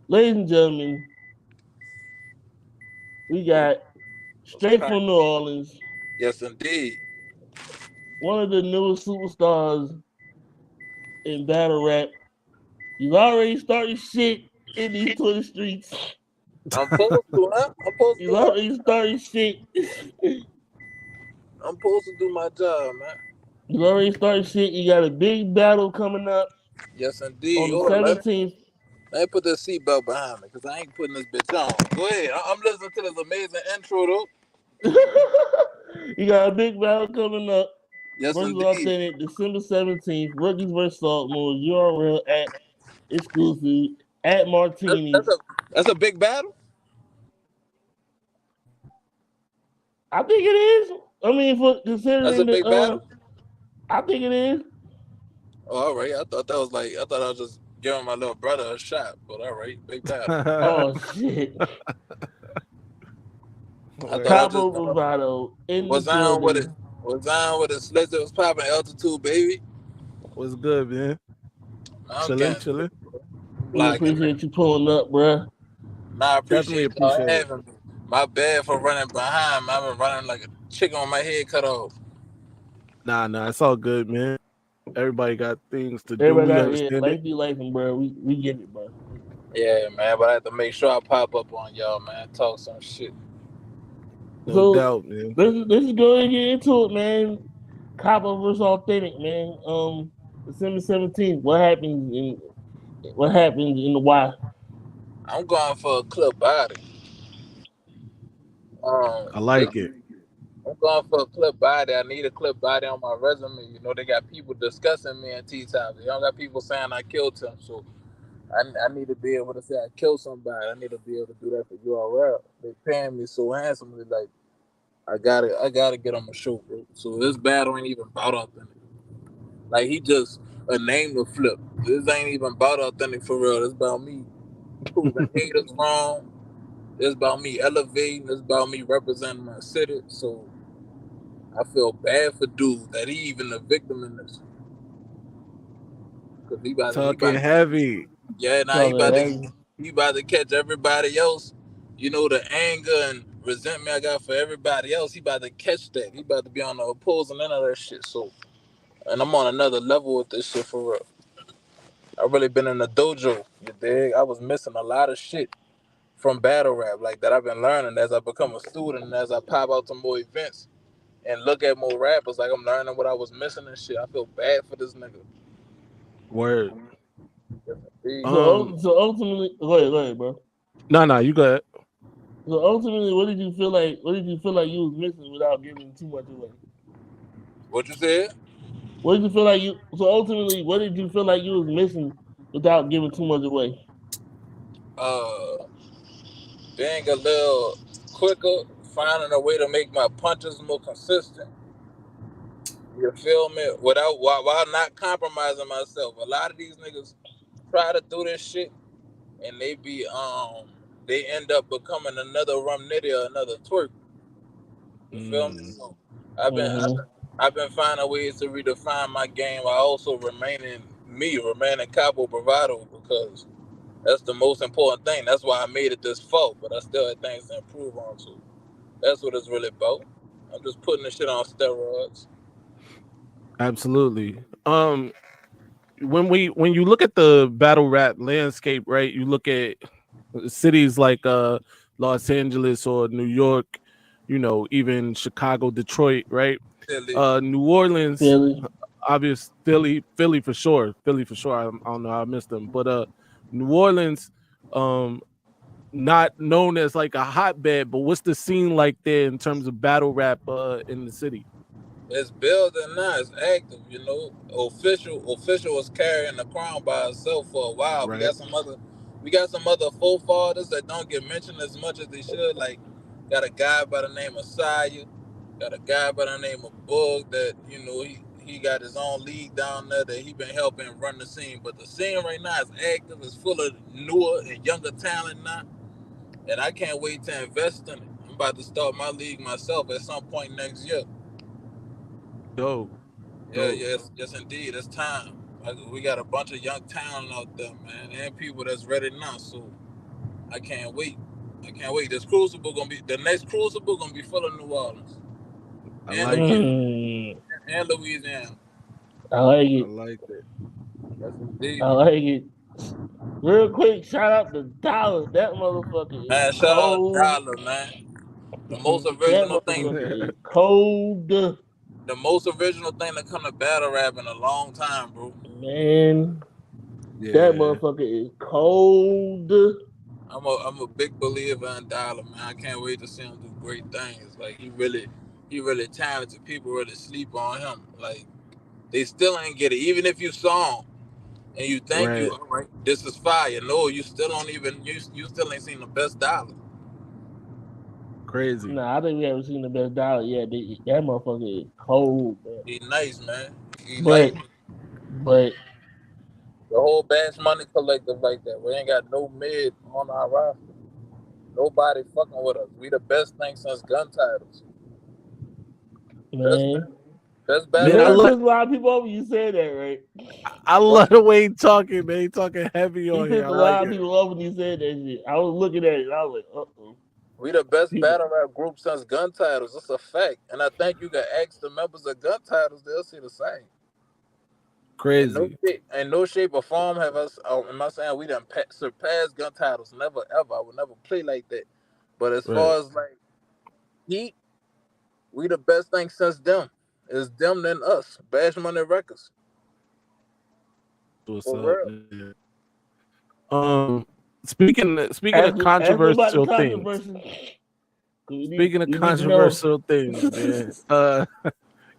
ladies and gentlemen, we got What's straight poppin'? from New Orleans, Yes, indeed. one of the newest superstars in battle rap. He's already started shit in these Twitter streets. I'm supposed to, huh? I'm supposed He's to, huh? already started shit. I'm supposed to do my job, man. He's already started shit. You got a big battle coming up Yes, indeed. on the Hold up, 17th. let me put this seatbelt behind me, because I ain't putting this bitch on. Go ahead. I'm listening to this amazing intro, though. You got a big battle coming up Yes, versus indeed. Authentic, December 17th. Rookies versus Sophomores. URL at exclusive at That's, that's, Martinis. a, that's a big battle? I think it is. I mean, for That's a considering the big battle? I think it is. Oh, all right. I thought I was just giving my little brother a shot, but all right. Big battle. Oh shit. I thought I Word. just Capo Bravado in the was on with it. building. Was on with it. Slizzy was popping altitude, baby. What's good, man? I'm Chilling, getting chilling. We blocking. appreciate you pulling up, bruh. Nah, I Definitely appreciate y'all appreciate it. having me. My bad for running behind. I've been running like a chicken with my head cut off. Nah, nah, it's all good, man. Everybody got things to do. Everybody We got yeah, understand it. life be life, and bro, we get it, bro. Yeah, man, but I have to make sure I pop up on y'all, man. Talk some shit. No So doubt, man. let's go and get into it, man. Capo versus Authentic, man. December 17th. What happens in the Y? I'm going for a clip body. I They, like it. I'm going for a clip body. I need a clip body on my resume. You know, they got people discussing me in T Top. They don't got people saying I killed him. So I need to be able to say I killed somebody. I need to be able to do that for URL. They paying me so handsomely, like I gotta get on my show, bro. So this battle ain't even about authentic. Like he just a name to flip. This ain't even about authentic for real. It's about me proving haters wrong. It's about me elevating. It's about me representing my city. So I feel bad for dude that he even a victim in this. Cause he Talking about to heavy. yeah, now Talking heavy. he about to catch everybody else. You know the anger and resentment I got for everybody else. He about to catch that. He about to be on the opposing end of that shit. So, and I'm on another level with this shit for real. I really been in the dojo. You dig? I was missing a lot of shit from battle rap, like that I've been learning as I become a student and as I pop out to more events and look at more rappers. Like I'm learning what I was missing and shit. I feel bad for this nigga. Word. Yes, indeed. Um, So ultimately, go ahead, bro. no, you go ahead. So ultimately, what did you feel like? What did you feel like you was missing without giving too much away? What you said? What did you feel like you? So ultimately, what did you feel like you was missing without giving too much away? Uh, being a little quicker, finding a way to make my punches more consistent. You feel me? While not compromising myself. A lot of these niggas try to do this shit and they end up becoming another rum nitty or another twerk. You feel me? Mm, So Mm-hmm. I've been finding ways to redefine my game while also remaining Capo Bravado because that's the most important thing. That's why I made it this far, but I still had things to improve on too. That's what it's really about. I'm just putting the shit on steroids. absolutely. When you look at the battle rap landscape, right? You look at cities like Los Angeles or New York, even Chicago, Detroit, right? Silly. New Orleans, Philly. obvious Philly for sure. Philly for sure. I don't know how I missed them. But New Orleans, um, not known as like a hotbed, but what's the scene like there in terms of battle rap in the city? It's building now. It's active. You know, official was carrying the crown by herself for a while. Right. We got some other forefathers that don't get mentioned as much as they should. Like, got a guy by the name of Saya. Got a guy by the name of Bug that he got his own league down there that he been helping run the scene. But the scene right now is active. It's full of newer and younger talent now, and I can't wait to invest in it. I'm about to start my league myself at some point next year. Dope. Yeah, Dope. yes, yes, indeed. It's time. Like, we got a bunch of young talent out there, man, and people that's ready now. So I can't wait. I can't wait. This crucible gonna be the next crucible gonna be full of New Orleans I and like it. Louisiana. I like I it. like it. Yes, indeed. I like it. Real quick, shout out to Dollar. That motherfucker is Man, shout out cold. Dollar, man. The most That original thing, motherfucker is cold, the most original thing to come to battle rap in a long time, bro. man. That Yeah. motherfucker is cold. I'm a big believer in Dollar, man. I can't wait to see him do great things. Like he really talented. People really sleep on him. Like they still ain't get it. Even if you saw him and you think Right. you all right, this is fire. No, you still don't even you still ain't seen the best Dollar. Crazy. Nah, I think we haven't seen the best Dollar yet. That motherfucker is cold, man. He nice, man. He But like but the whole Bash Money Collective like that. We ain't got no mid on our roster. Nobody fucking with us. We the best thing since gun titles. Best man, best Man, battle man, I it rap. love pissed a lot of people off when you said that, right? I What? love the way he talking, man. He talking heavy He on here. pissed I a like lot of it. people off when he said that shit. I was looking at it, I was like, We the best people, battle rap group since gun titles. It's a fact. And I think you can ask the members of gun titles, they'll see the same. Crazy. In no shape or form have us. Am I saying we done surpassed gun titles? Never ever. I would never play like that. But as Right. far as like heat, we the best thing since them. It's them than us. Bash Money Records What's for up, real. man? Um, speaking of ask them about the controversial things. controversy. Speaking of We need to know. controversial things, man.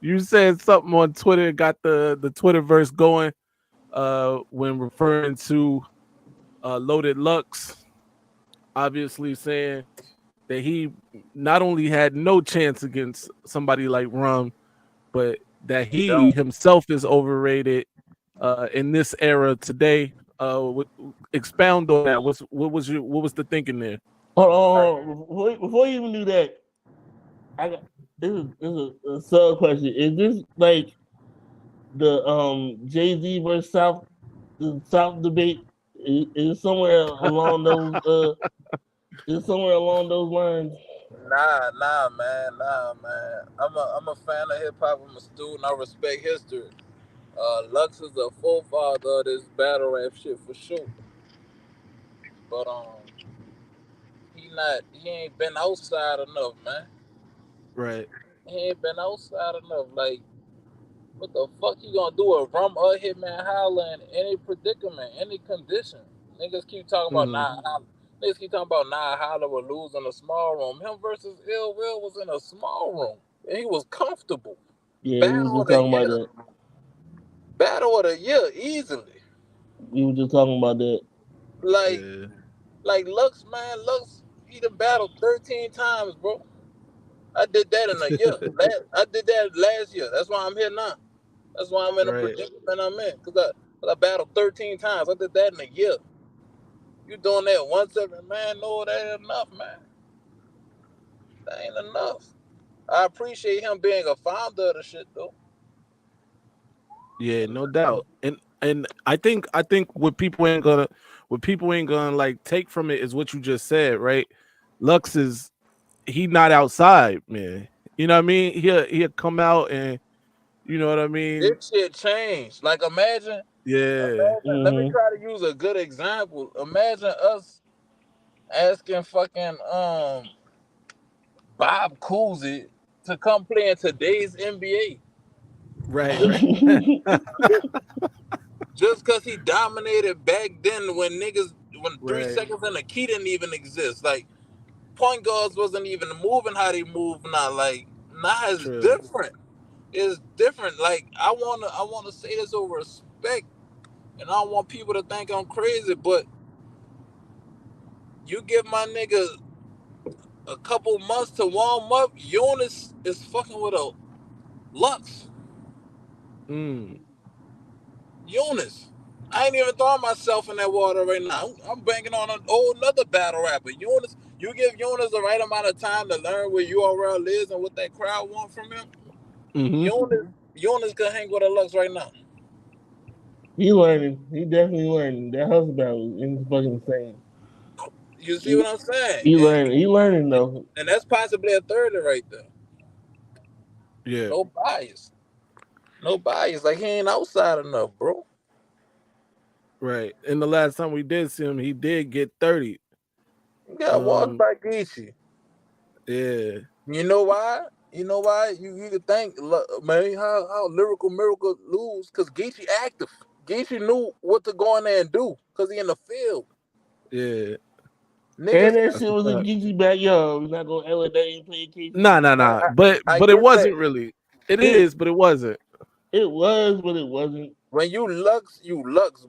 You said something on Twitter, got the Twitterverse going. When referring to Loaded Lux obviously saying that he not only had no chance against somebody like Rum, but that He he don't. himself is overrated in this era today. Expound on that. What was the thinking there? Hold on. Before you even do that, I got this is a sub question. Is this like the Jay-Z versus South debate? Is it somewhere along those is it somewhere along those lines? Nah, man. I'm a fan of hip hop. I'm a student. I respect history. Lux is the forefather of this battle rap shit for sure. But he ain't been outside enough, man. Right. He ain't been outside enough. Like, what the fuck you gonna do if Rum or Hitman Holler in any predicament, any condition? Niggas keep talking about Mm, nah Holler. Niggas keep talking about nah Holler will lose in a small room. Him versus Ill Will was in a small room. And he was comfortable. Yeah, we were Battle just of the talking about year. that. Battle of the year, easily. We were just talking about that. Like yeah. like Lux, man, Lux, he done battled 13 times, bro. I did that in a year. I did that last year. That's why I'm here now. That's why I'm in the Right. predicament I'm in. Cause I battled 13 times. I did that in a year. You doing that once every man? No, that ain't enough, man. That ain't enough. I appreciate him being a founder of the shit though. Yeah, no doubt. And I think what people ain't gonna like take from it is what you just said, right? Lux is he not outside, man. You know what I mean? He'll come out and you know what I mean? This shit changed. Like Yeah. let me Mm-hmm. try to use a good example. Imagine us asking fucking Bob Cousy to come play in today's NBA. Right, Just, right. just cause he dominated back then when three Right. seconds in the key didn't even exist. Like point guards wasn't even moving how they move now. Like now it's True. different. It's different. Like I wanna say this with respect, and I don't want people to think I'm crazy, but you give my nigga a couple months to warm up, Eunice is fucking with a Lux. Mm. Eunice. I ain't even throwing myself in that water right now. I'm banking on an old another battle rapper. Eunice, you give Eunice the right amount of time to learn where URL is and what that crowd want from him. Mm-hmm. Eunice could hang with a Lux right now. He learning. He definitely learning. That hustle battle is fucking insane. You see He, what I'm saying? he learning. He learning though. And that's possibly a 30 right there. Yeah. No bias. No bias. Like he ain't outside enough, bro. Right. And the last time we did see him, he did get 30. You got walked Um, by Geechee. yeah. You know why? You know why? You could think, man, how lyrical miracle lose? Cause Geechee active. Geechee knew what to go in there and do. Cause he in the field. Yeah. And Niggas, that That's shit a was in fact. Geechee's backyard. We're not gonna elevate and play KC. Nah, nah, I, nah. I, But I but it get that. wasn't really. It It is, but it wasn't. it was, but it wasn't. When you lux,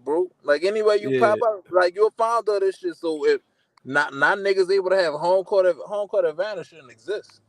bro. Like anywhere you Yeah. pop up, like you're a founder of this shit. So if not niggas able to have home court advantage shouldn't exist.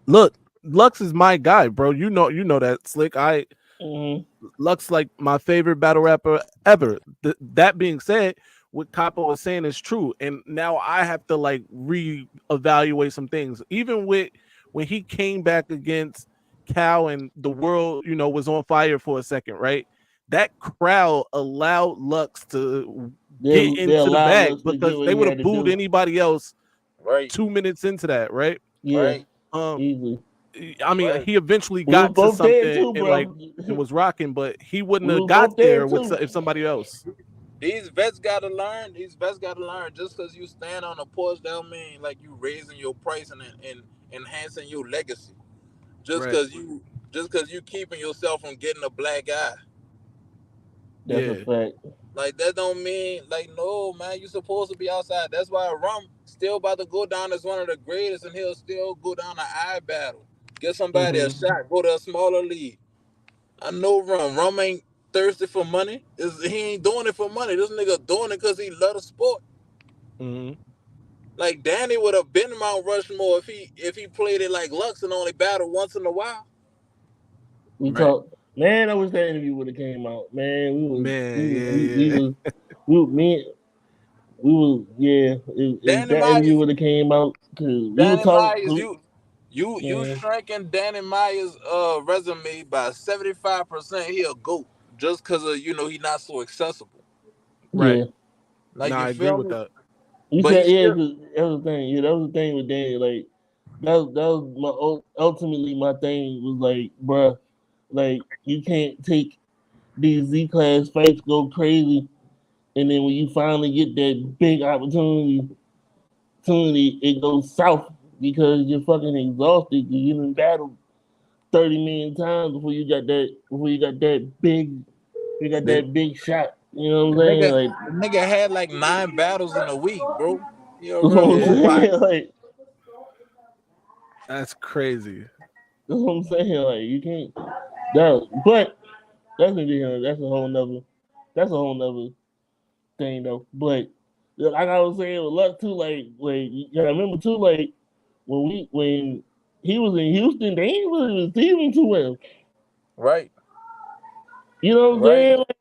Look, Lux is my guy, bro. You know that slick. Mm-hmm. Lux like my favorite battle rapper ever. That being said, what Capo was saying is true, and now I have to like reevaluate some things. Even with when he came back against Cal and the world, was on fire for a second, right? That crowd allowed Lux to get They into the allowed bag Lux to get because what they he would had have to booed do. anybody else Right, 2 minutes into that, right? Yeah, right, Um, easily. I mean, right. he eventually We was got to both there something too, and like bro. and was rocking, but he wouldn't We have was got both there there with too. if somebody else. These vets gotta learn. These vets gotta learn. Just cause you stand on a porch, don't mean like you raising your price and enhancing your legacy. Just Right. cause you just cause you keeping yourself from getting a black eye. That's a Yeah. fact. Like that don't mean like no man, you supposed to be outside. That's why Rum still about to go down as one of the greatest and he'll still go down the eye battle. Get somebody a Mm-hmm. shot, go to a smaller league. I know Rum. Rum ain't thirsty for money. He ain't doing it for money. This nigga doing it because he love the sport. Mm-hmm. Like Danny would have been Mount Rushmore if he played it like Lux and only battled once in a while. We Right. talked. Man, I wish that interview would have came out. Man, Man, we yeah, was, me, we was, yeah. If Danny that interview Myers, would have came out, cause we were Danny talking, Myers, you man. shrinking Danny Myers' resume by 75%. He a goat just because of he not so accessible. right. Yeah, Like Nah, you I agree feel with me? that. you But he said yeah. still Cause that was the thing. Yeah, that was the thing with Danny. Like that was my ultimately my thing was like, bruh, like you can't take these Z class fights go crazy, and then when you finally get that big opportunity, it goes south because you're fucking exhausted. You've been battled 30 million times before you got that the, big shot. You know the what I'm saying? nigga Like the nigga had like 9 battles in a week, bro. He a that's what real I'm Yeah, robot. saying. Like that's crazy. that's what I'm saying. Like you can't. That, but that's that's a whole nother thing though. But like I was saying with Luck too, like you gotta remember too, like when he was in Houston, they ain't really receiving too well. Right, You know what I'm right. saying? Like,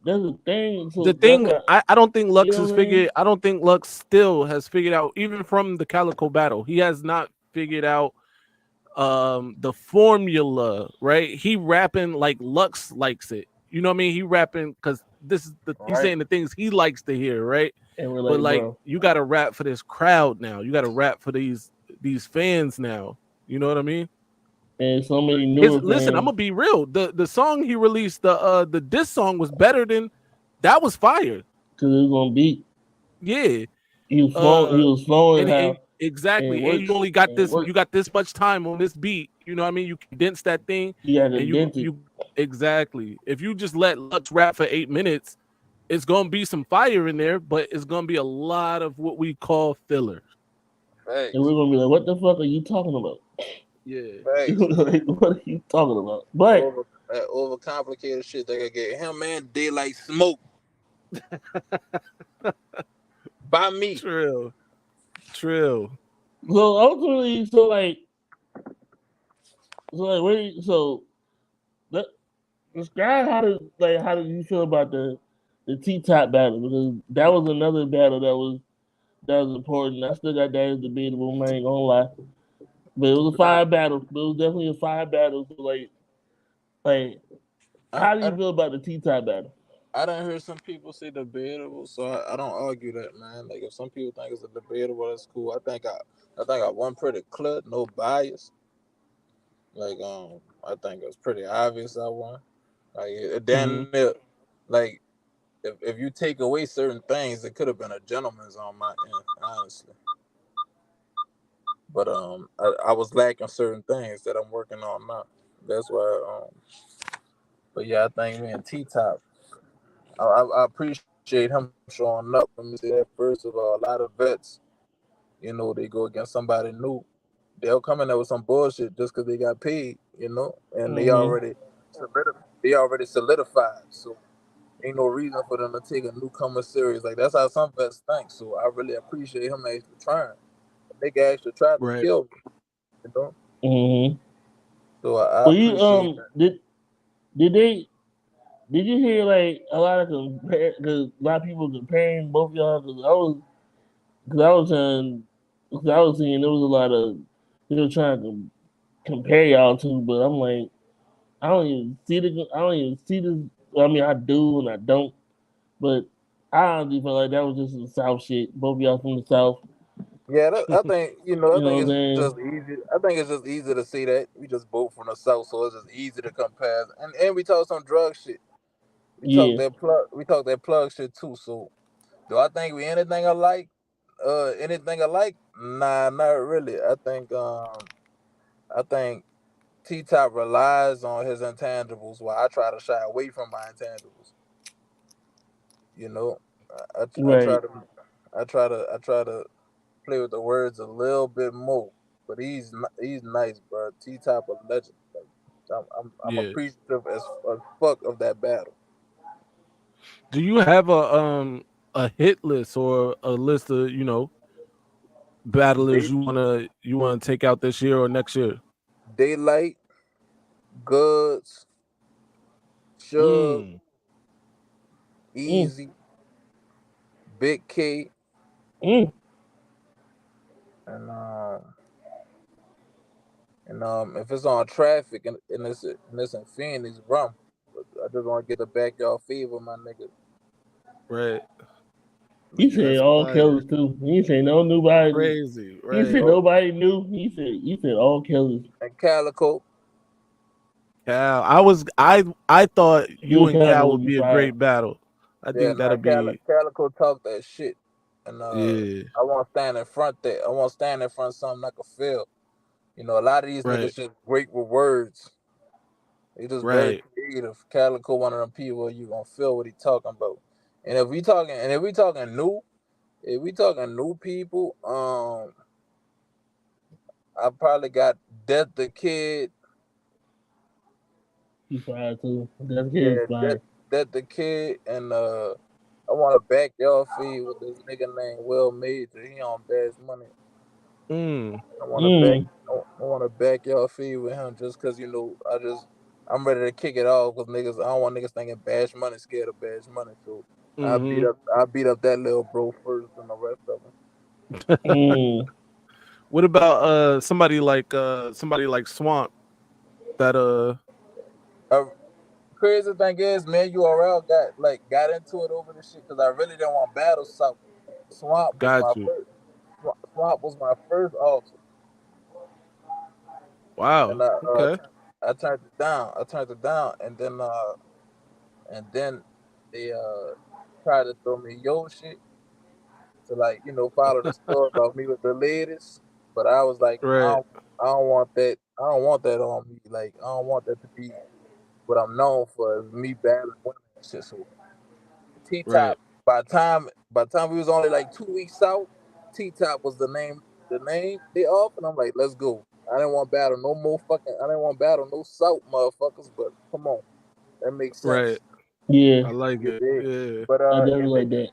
that's the thing. The So that's thing, what I don't think you Lux know has what I'm figured. saying. I don't think Lux still has figured out, even from the Calico battle. He has not figured out the formula. Right? He rapping like Lux likes it. You know what I mean? He rapping because he's Right. saying the things he likes to hear. Right? And we're But like, like bro, you got to rap for this crowd now. You got to rap for these fans now. You know what I mean? and so many His newer listen, I'm fans gonna be real. The song he released, the diss song was better than that was fire. because it was gonna beat. Yeah. He was flowing And how and it exactly, and you works only got and it this, you works. got this much time on this beat. You know what I mean? You condense that thing, You got to and dent it. you exactly. If you just let Lux rap for 8 minutes, it's gonna be some fire in there, but it's gonna be a lot of what we call filler. And we're Facts. gonna be like, what the fuck are you talking about? Yeah. Facts. Like, what are you talking about? But Over complicated shit they could get him and Daylight Smoke by me. Trill. Trill. so ultimately, so let, describe how did you feel about the T top battle, because that was another battle that was important. I still got that as debatable. I ain't gonna lie, but it was a fire battle. It was definitely a fire battle. So like, I, how do I you feel about the T top battle? I done heard some people say debatable, so I don't argue that, man. Like if some people think it's a debatable, that's cool. I think I won pretty clear, no bias. Like I think it was pretty obvious I won. Like Mm-hmm. damn near, like if you take away certain things, it could have been a gentleman's on my end, honestly. But I was lacking certain things that I'm working on now. That's why. But yeah, I think me and T Top. I appreciate him showing up. Let me say that first of all. A lot of vets, they go against somebody new. They'll come in there with some bullshit just because they got paid, and Mm-hmm. they already solidified. So ain't no reason for them to take a newcomer serious. Like that's how some vets think. So I really appreciate him actually trying. The nigga actually tried to Right. kill me, you know. Mm-hmm. So I Well, you appreciate that. did they did you hear like a lot of because a lot of people comparing both y'all, because I was trying because I was seeing there was a lot of people trying to compare y'all to, but I'm like, I don't even see this. I mean, I do and I don't, but I honestly feel like that was just some South shit. Both of y'all from the South, Yeah, I think I you think know what I'm it's just saying? easy. I think it's just easy to say that we just both from the south, so it's just easy to compare. And we talk some drug shit. Yeah, We talk that plug shit too. So do I think we anything alike? Anything alike? Nah, not really. I think T Top relies on his intangibles while I try to shy away from my intangibles. You know, I try right. to I try to play with the words a little bit more. But he's nice, bro. T Top a legend. Like, I'm Yeah. appreciative as fuck of that battle. Do you have a hit list or a list of battlers Day, you wanna take out this year or next year? Daylight, Goods, Shug, Mm. Mm, Easy, Big K, mm. and if it's on traffic and it's in Phoenix, rum. I just want to get the backyard fever, my nigga. Right. He Nigga, said That's all fire. killers too. He ain't say no nobody. Crazy. He said Right. oh, nobody knew. He said all killers. and Calico. Cal. I thought You you and and Cal Calico would would be be a fire. great battle. I Yeah, think nah, that'll be Calico talk that shit. And yeah. I want to stand in front there. I want to stand in front of something I can feel. You know, a lot of these Right. niggas just great with words. They just very Right. creative. Calico, one of them people you gonna feel what he talking about. And if we talking new people, I probably got Death the Kid. He fire too. That kid's Yeah, Death, fire. Death the Kid, and I want to back y'all feed with this nigga named Will Major. He on Bash Money. Mm. I want to back. Mm. I want to back y'all feed with him just cause I'm ready to kick it off because niggas. I don't want niggas thinking Bash Money scared of Bash Money. So Mm-hmm. I beat up that little bro first and the rest of them. Mm. What about somebody like Swamp that Uh, Crazy thing is, man, URL got into it over this shit because I really didn't want battle. So got you? Swamp was my first officer, and Wow. Okay. I turned it down. I turned it down, and then they tried to throw me yo shit to follow the story about me with the ladies, but I was like, Right. I don't want that. I don't want that on me. Like I don't want that to be what I'm known for is me battling women and shit. So T Right. Top. By the time we was only like 2 weeks out, T Top was the name they off, and I'm like, let's go. I didn't want battle no more fucking. I didn't want battle no South motherfuckers, but come on, that makes Right. sense. Yeah, I like You it. did. Yeah. But I definitely like that.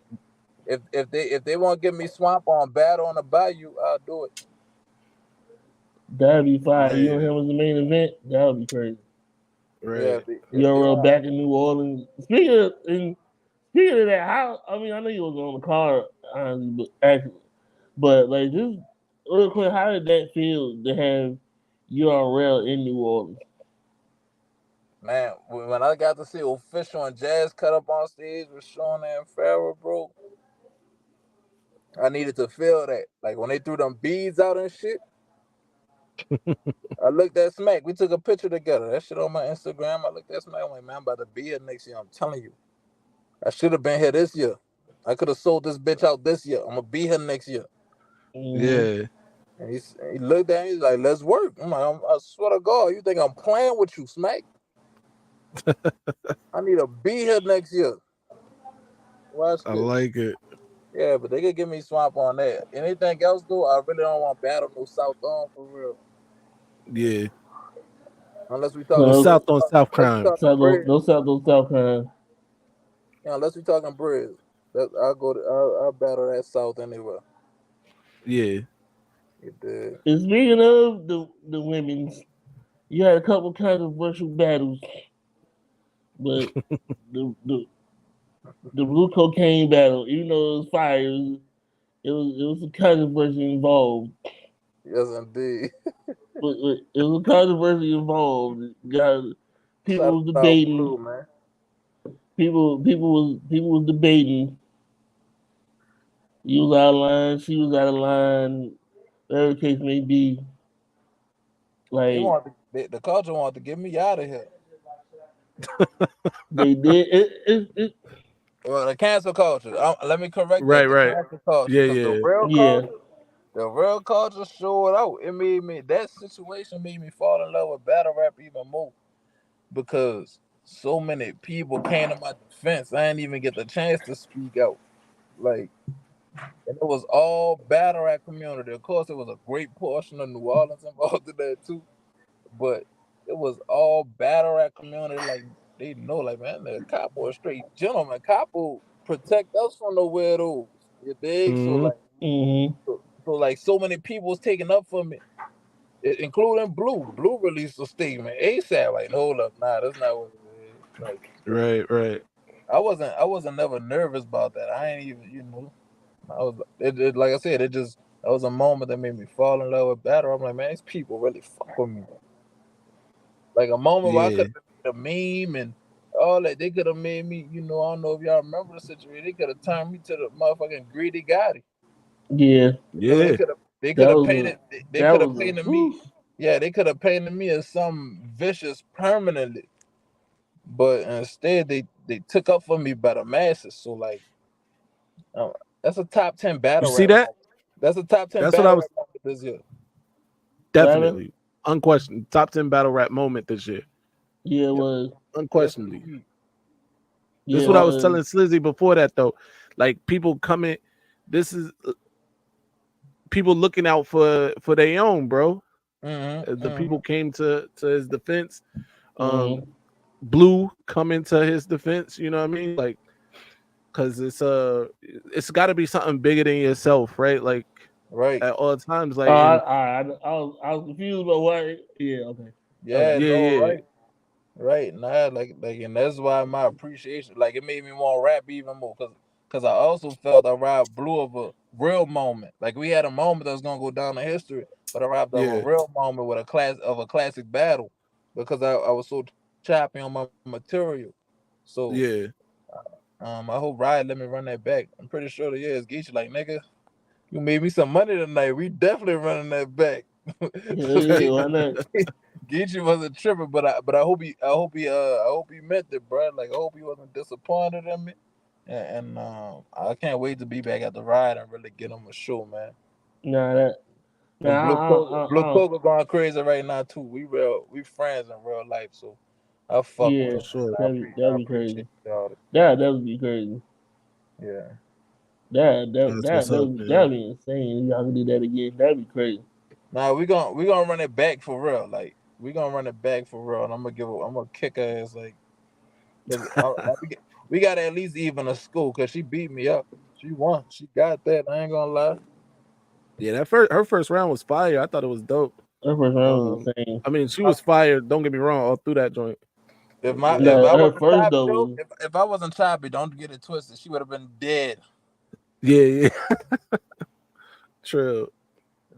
if they want to give me Swamp on battle on the Bayou, I'll do it. That'd be fire. You and Man. him was the main event. That would be crazy. Yeah, Right. if they You're want. back in New Orleans. Speaking of that, how I mean, I know you was on the car, honestly, but like just real quick, how did that feel to have URL in New Orleans? Man, when I got to see Official and Jazz cut up on stage with Shauna and Farrah, bro, I needed to feel that. Like when they threw them beads out and shit, I looked at Smack. We took a picture together. That shit on my Instagram. I looked at Smack. I'm like, man, I'm about to be here next year. I'm telling you. I should have been here this year. I could have sold this bitch out this year. I'm gonna be here next year. Mm-hmm. Yeah. And he looked at me. He's like, let's work. I'm like, I swear to God, you think I'm playing with you, Smack? I need to be here next year. Watch I this. like it. Yeah, but they could give me Swamp on that. Anything else, though, I really don't want battle no South on for real. Yeah. Unless we No talking No, South bridge. on South Unless we crime. talking bridge. no South Carolina. Yeah, unless we talking bridge. I'll battle that South anywhere. Yeah. You did. And speaking of the women's, you had a couple controversial battles, but the the blue cocaine battle, even though it was fire, it was a controversy involved. Yes, indeed. But it was a controversy involved. Got Shout people was out debating. Blue, man. People was debating. You was out of line. She was out of line. Whatever the case may be. Like The culture wanted to get me out of here. they did. Well, the cancel culture. Let me correct Right, that. The right. cancel culture, Yeah, because yeah. Yeah. the real culture showed out. It made me that situation made me fall in love with battle rap even more because so many people came to my defense. I didn't even get the chance to speak out. Like, and it was all battle rap community. Of course, it was a great portion of New Orleans involved in that too. But it was all battle rap community. Like they know, like man, the Capo a straight gentleman. Capo protect us from the weirdos. You dig? So Mm-hmm. like, Mm-hmm. so many people was taking up for me, including Blue. Blue released a statement ASAP. Like, hold up, nah, that's not what it is. Like, Right, right. I wasn't never nervous about that. I ain't even, I was, like I said, it just that was a moment that made me fall in love with battle. I'm like, man, these people really fuck with me. Like a moment where I Yeah, could have made a meme and all that. They could have made me, I don't know if y'all remember the situation. They could have turned me to the motherfucking greedy Gotti. Yeah, They yeah, could have they that could have was a painted they that could have was a painted me. whew. Yeah, they could have painted me as some vicious permanently. But instead they took up for me by the masses. So like uh, that's a top 10 you battle see rap that? moment. That's a top 10 That's what I battle was rap moment this year. Seven. definitely unquestioned top 10 battle rap moment this year. Yeah, it Yep. was. Yes, Unquestionably. indeed. This Yeah, is it what I Uh, was was. telling Slizzy before that though. Like people coming, this is people looking out for their own, bro. The mm-hmm. people came to his defense. Um, Mm-hmm. Blue coming to his defense. You know what I mean? Like, cause it's got to be something bigger than yourself, right? Like Right. at all times, Oh, like in I was confused about why. Yeah, okay, Yeah, okay. yeah, no, yeah, right. Right, nah, and that's why my appreciation, like, it made me want to rap even more, cause I also felt I rapped Blue of a real moment. Like we had a moment that's gonna go down in history, but I rapped of a yeah, real moment with a classic battle, because I was so choppy on my material. So, yeah. I hope Riot let me run that back. I'm pretty sure the year is Geechee like nigga, you made me some money tonight. We definitely running that back. Hell So yeah, why not? Geechee wasn't tripping, but I hope he meant it, bro. Like I hope he wasn't disappointed in me, and I can't wait to be back at the ride and really get him a show, man. Nah, that. Nah, And Blue I don't. Coke going crazy right now too. We friends in real life, so I fuck with Yeah, For him, man. sure. I that'd be appreciate crazy. y'all. That would be crazy. Yeah. That's what's up, That'd man. be insane. If y'all can do that again. That'd be crazy. Now we gonna run it back for real. Like we gonna run it back for real, and I'm gonna kick her ass like. Cause we got to at least even a school because she beat me up. She won. She got that. I ain't gonna lie. Yeah, that first her first round was fire. I thought it was dope. That first round was Um, insane. I mean, she was fired. Don't get me wrong, all through that joint. But If No, I her wasn't first choppy though though, was if I wasn't choppy, don't get it twisted. She would have been dead yeah, yeah, true.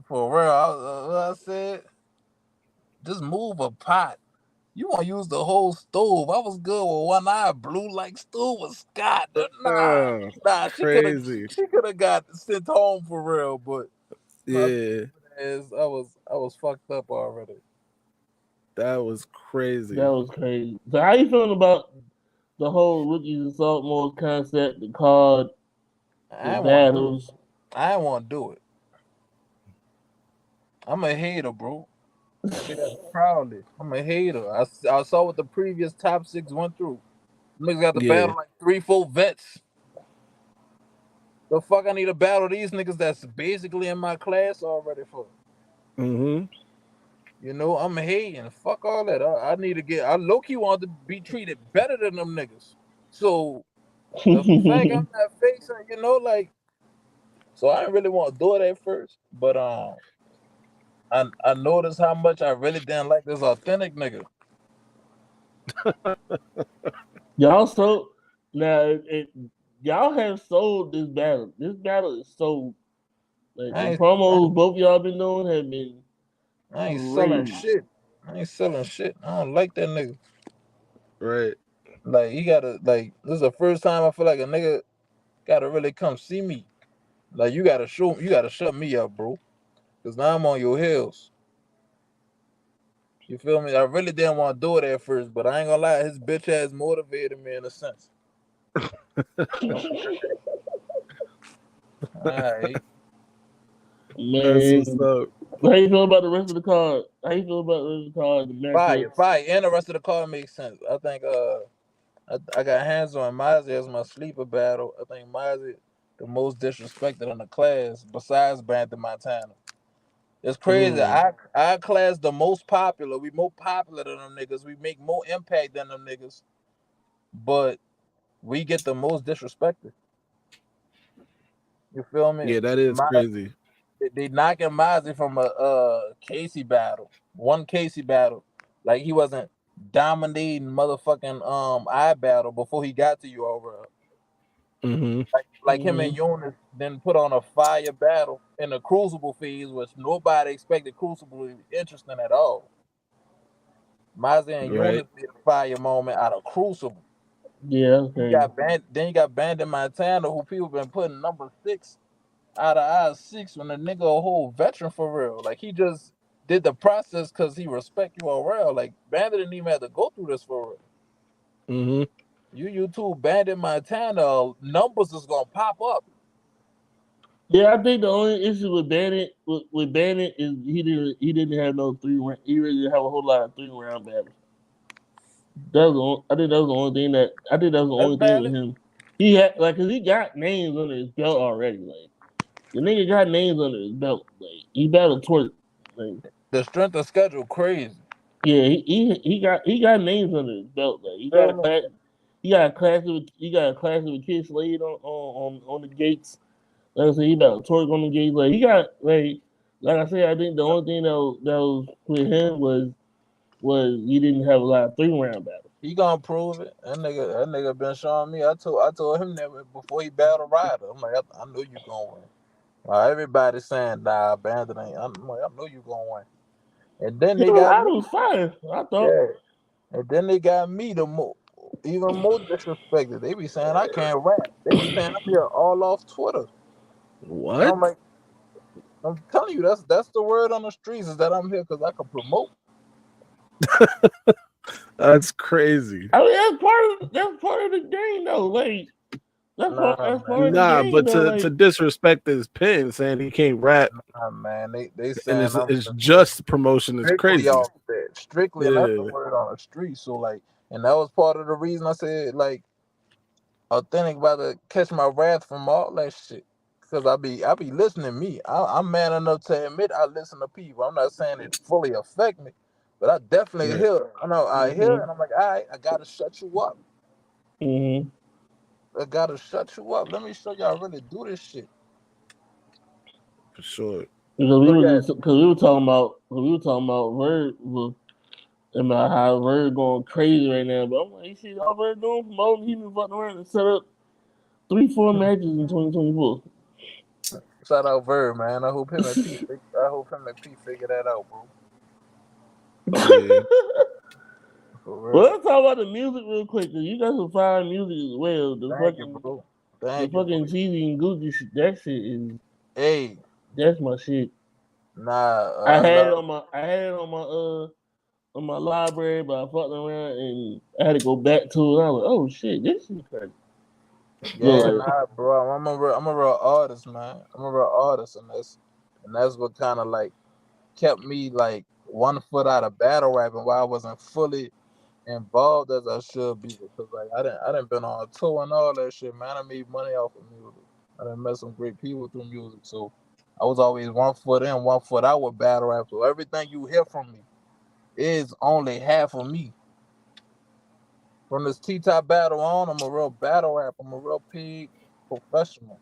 for real. I said, just move a pot. You want to use the whole stove? I was good with one eye. Blue like stove was Scott. Nah. Crazy. She could have got sent home for real. But my Yeah, is I was fucked up already. that was that crazy. was crazy. So how you feeling about the whole rookies and sophomores concept, the card, the I ain't want to do it. battles? I ain't want to do it. I'm a hater, bro. I say that proudly. I'm a hater. I saw what the previous top six went through. Niggas got to Yeah. battle like 3, 4 vets. The fuck I need to battle these niggas that's basically in my class already for. Mm-hmm. I'm hating. Fuck all that. I need to get. I low key want to be treated better than them niggas. So the fact I'm not facing, like, so I didn't really want to do it at first, but I noticed how much I really didn't like this authentic nigga. Y'all so now y'all have sold this battle. This battle is sold. Like I the ain't, I promos both y'all been doing have been I ain't selling crazy. shit. I ain't selling shit. I don't like that nigga. Right. Like he gotta like this is the first time I feel like a nigga gotta really come see me. Like you gotta shut me up, bro. Cause now I'm on your heels. You feel me? I really didn't want to do it at first, but I ain't gonna lie, his bitch ass motivated me in a sense. Alright. That's what's Man, up. how you feel about the rest of the card? How you feel about the rest of the card, the Fire, matchups? fire. And the rest of the card makes sense. I think I got hands on Mozzie as my sleeper battle. I think Mozzie the most disrespected in the class besides Brandon Montana. It's crazy. Mm. Our class the most popular. We more popular than them niggas. We make more impact than them niggas. But we get the most disrespected. You feel me? Yeah, that is My crazy. they knocking Mozzie from a Casey battle. One Casey battle. Like he wasn't dominating motherfucking I battle before he got to you over. Mm-hmm. Like him and Eunice then put on a fire battle in the Crucible phase, which nobody expected Crucible to be interesting at all. Mozzie and Right. Eunice did a fire moment out of Crucible. Yeah, You okay. got then you got Bandit Montana, who people been putting number 6 out of I-6 when the nigga a whole veteran for real. Like he just did the process because he respect you all real. Like Bandit didn't even have to go through this for real. Mm-hmm. You two Bandit Montana numbers is gonna pop up. Yeah, I think the only issue with Bandit is he didn't have no he really didn't have a whole lot of 3 round battles. I think that was the only thing that I think that was the That's only thing with valid. him. He had like cause he got names under his belt already. Like the nigga got names under his belt. Like he battled toward like The strength of schedule crazy. yeah, he got names under his belt. Like Feel me? he got a class with Kid Slade on the gates. Like I said, he battled Torque on the gates. Like he got like I said, I think the only thing that was with him was he didn't have a lot of 3 round battles. He gonna prove it. That nigga been showing me. I told him that before he battled Ryder. I'm like, I know you gonna win. Everybody saying nah, Bandit ain't. I'm like, I know you gonna win. And then Yeah, they got I me. was fine. I thought. Yeah. And then they got me even more disrespected. They be saying I can't rap. They be saying I'm here all off Twitter. And What? I'm like, I'm telling you, that's the word on the streets is that I'm here because I can promote. That's crazy. I mean, that's part of the game though. Like Nah, that's man. part of the Nah, game but though. to Like disrespect his pen, saying he can't rap Nah, man. They and saying I'm it's just promotion is strictly crazy. off that. Strictly, and that's the Yeah. word on the street. So like, and that was part of the reason I said like authentic about to catch my wrath from all that shit. Cause I be listening to me. I'm man enough to admit I listen to people. I'm not saying it fully affect me, but I definitely Right. hear. I know I hear, hmm and I'm like, all right, I gotta shut you up. hmm I gotta shut you up. Let me show you I really do this shit. For sure. because So yeah, we were talking about Bird about how Bird going crazy right now. But I'm like, you see all Bird doing promoting? He been fucking around and set up 3-4 matches in 2024. shout out Verb, man. I hope him and P figure that out, bro. Yeah. For Well, real. let's talk about the music real quick, cause you got some fine music as well. The Thank you, fucking bro. the Thank you, bro. fucking Cheesy and Gucci shit, that shit is Hey, that's my shit. nah, I I had it love. on my library, but I fucked around and I had to go back to it. I was like, oh shit, this is crazy. So Yeah, like, nah, bro. I'm a real artist, man. I'm a real artist, and that's what kind of like kept me like one foot out of battle rapping while I wasn't fully involved as I should be because like I didn't been on a tour and all that shit, man. I made money off of music. I done met some great people through music, so I was always one foot in, one foot out with battle rap. So everything you hear from me is only half of me. From this T-top battle on, I'm a real battle rap. I'm a real pig professional.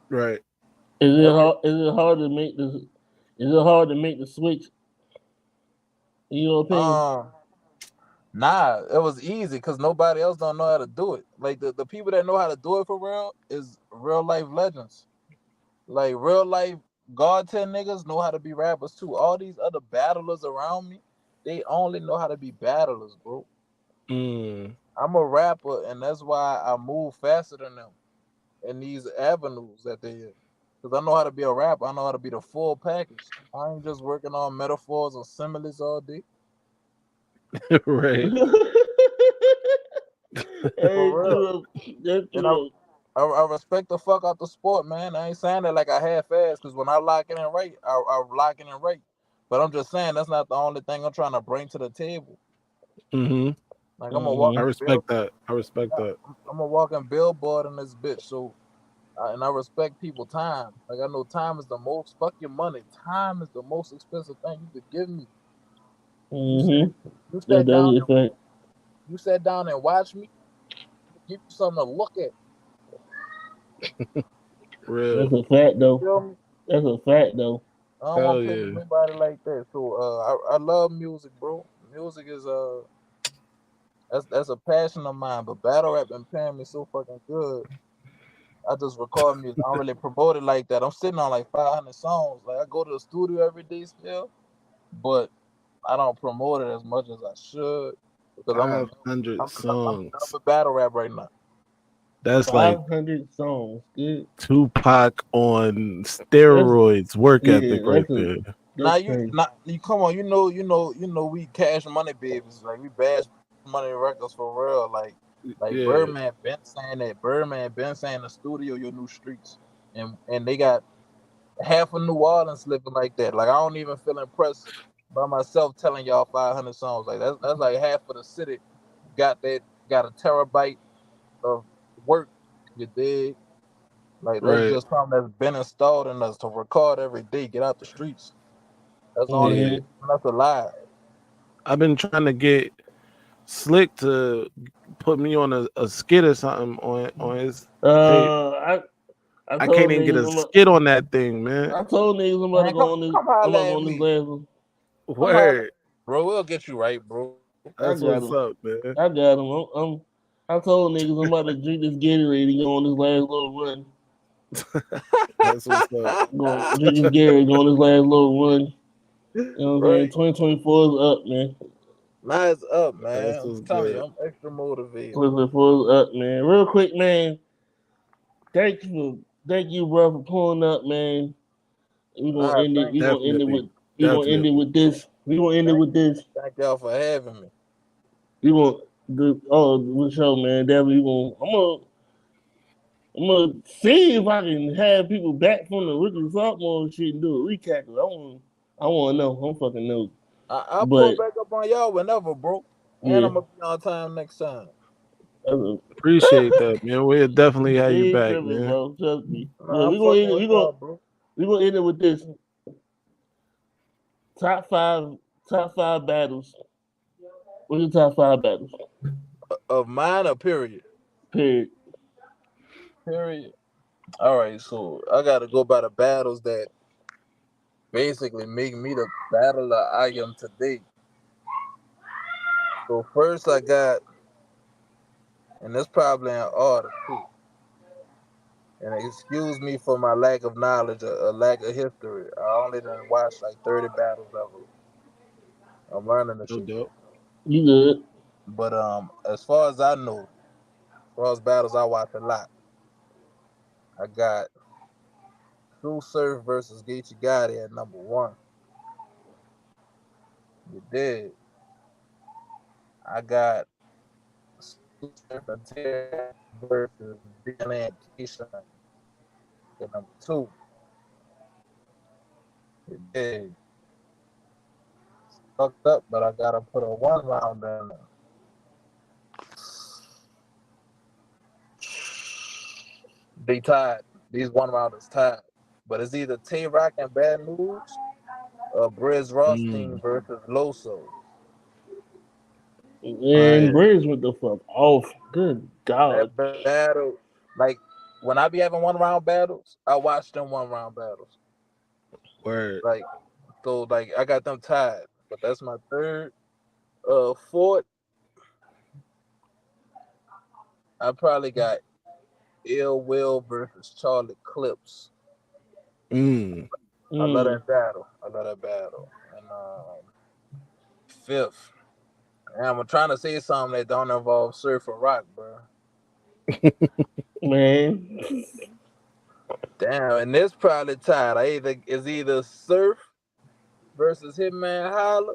Right. is it Every hard? Is it hard to make this? Is it hard to make the switch? In your opinion? um nah, it was easy because nobody else don't know how to do it. Like the people that know how to do it for real is real life legends. Like real life God 10 niggas know how to be rappers too. All these other battlers around me, they only know how to be battlers, bro. Mm. I'm a rapper and that's why I move faster than them in these avenues that they in. Cause I know how to be a rapper. I know how to be the full package. I ain't just working on metaphors or similes all day. Right. Hey, For real. that's And true. I respect the fuck out the sport, man. I ain't saying that like I half ass because when I lock it in right, I lock it in right. But I'm just saying that's not the only thing I'm trying to bring to the table. Mm-hmm. Like I'm a Mm-hmm. I walking bill, respect that. I respect that. I'm a walking billboard in this bitch. So And I respect people time. Like I know time is the most fuck your money. Time is the most expensive thing you could give me. You sat Mm-hmm. you That's sat down definitely a and fact. you sat down and watched me. Give you something to look at. Real. That's a fact You though. feel me? That's a fact though. I don't want Hell to play with yeah. nobody like that. So I love music, bro. Music is that's a passion of mine. But battle rap been paying me so fucking good. I just record music. I don't really promote it like that. I'm sitting on like 500 songs. Like I go to the studio every day still, but I don't promote it as much as I should because 500 I'm in love songs. with battle rap right now. That's like 500 songs. Good. Tupac on That's steroids work ethic yeah. right there. Now That's crazy. you come on, we cash money babies, like we bash money records for real, like Yeah, Birdman been saying that. Birdman been saying the studio your new streets, and they got half of New Orleans living like that. Like I don't even feel impressed by myself telling y'all 500 songs. Like that's like half of the city got a terabyte of work. You dig? Like that's right. just something that's been installed in us to record every day. Get out the streets. That's the only thing Yeah. Mm-hmm. that's alive. I've been trying to get Slick to put me on a skit or something on his tape. I I I can't told even get niggas a skit on that thing, man. I told niggas I'm about to Man, go on this. come I'm about to holler go at on this me. last one. Come holler, Word. bro. We'll get you right, bro. I That's got what's him. up, man. I got him. I told niggas I'm about to drink this Gatorade and go on this last little run. That's what's up. Go drink this Gatorade, go on this last little run. You know what I'm saying? Right. 2024 is up, man. Nice up, That's man. I'm what's telling you, good. I'm extra motivated. 2024 is up, man. Real quick, man. Thank you, bro, for pulling up, man. We gonna Nah, end it. thank We you. gonna end it Definitely. with. We gonna end it Definitely. with this. We gonna end it Thank with this. thank y'all for having me. We gonna the oh the show, man. Definitely, we gonna. I'm gonna see if I can have people back from the rookie sophomore shit and do a recap. I want to know. I'm fucking nosy. I'll pull But back up on y'all whenever, bro. And yeah, I'm gonna be on time next time. that's a, Appreciate that, man. We'll definitely have you she ain't back, tripping, man. bro. Trust me. Look, Nah, I'm fucking with y'all, bro. we gonna end it with this top five top five battles. What's your top five battles? Of mine or period? Period. Period. All right, so I gotta go by the battles that basically make me the battler I am today. So first I got, and that's probably in order too. And excuse me for my lack of knowledge, a lack of history. I only done watched like 30 battles of it. I'm learning the No shit. doubt. You good? But as far as I know, as far as battles I watch a lot, I got True Surf versus Geechee Gotti at number one. You did. I got True Surf and Terry versus DNA and Keyshawn at number two. You did. Fucked up, but I gotta put a one round in there. They tied. These one rounders tied. But it's either Tay Rock and Bad News or Briz Rothstein Mm, versus Loso. And fire. Bridge went the fuck off. Good God. That battle, like when I be having one round battles, I watch them one round battles. Word. Like so, like I got them tied. But that's my third. Fourth, I probably got Ill Will versus Charlie Clips. Mm. I love Mm. that battle. I love that battle. And fifth, and I'm trying to say something that don't involve surf or rock, bro. Man. Damn, and this probably tied. I either Surf versus Hitman Holla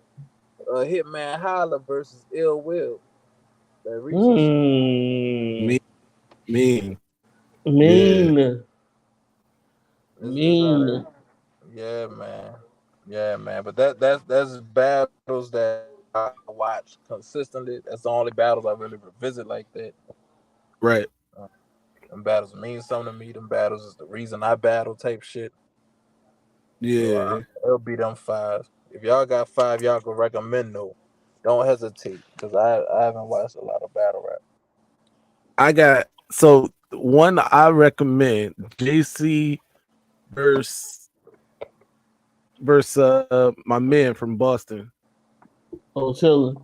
or Hitman Holla versus Ill Will. That recent shit. Mm. Me mean. Yeah. Mean. This Mean. yeah, man. Yeah, man. But that's battles that I watch consistently. That's the only battles I really revisit like that. Right. Them battles mean something to me. Them battles is the reason I battle type shit. Yeah. It'll be them 5. If y'all got 5, y'all can recommend though. Don't hesitate, because I haven't watched a lot of battle rap. I got so one I recommend JC versus my man from Boston. Oh, Chilla.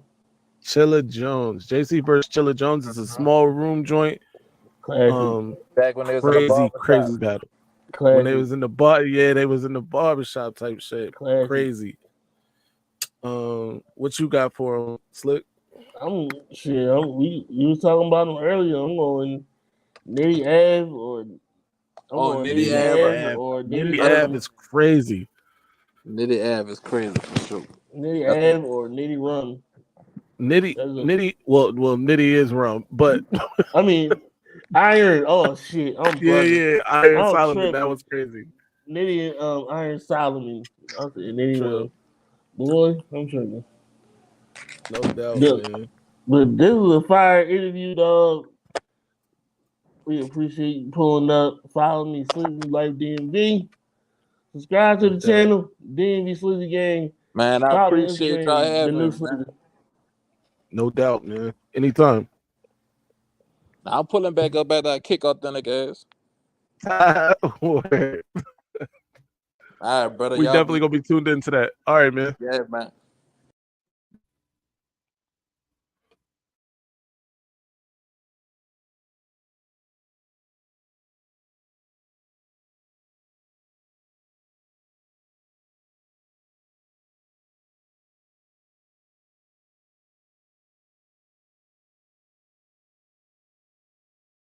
Chilla Jones. JC versus Chilla Jones is a small room joint. Classic. Back when they was in the Crazy barbershop. battle. Classic. When they was in the bar, yeah, they was in the barbershop type shit. Classic. Crazy. What you got for him, Slick? We was talking about him earlier. I'm going Nitty Ave or Nitty Ave Ave. or Nitty Nitty Ave is crazy. Nitty Ave is crazy for sure. Nitty Ave or Nitty Rum. Nitty. Well, Nitty is wrong, but I mean, Iron. Oh shit, I'm bugging. yeah. Iron I'm Solomon, tripping. that was crazy. Nitty Iron Solomon. I said Nitty True. Rum. Boy, I'm tripping. No doubt, man. But this was a fire interview, dog. We appreciate you pulling up. Follow me, SlizzyLife DMV. Subscribe to the channel, DMV Slizzy Gang. Man, I Follow appreciate y'all Instagram, the new having me, man. Slizzy. No doubt, man. Anytime. I'm pulling back up at that kick authentic ass. Word. All right, brother. We y'all definitely gonna be tuned into that. All right, man. Yeah, man.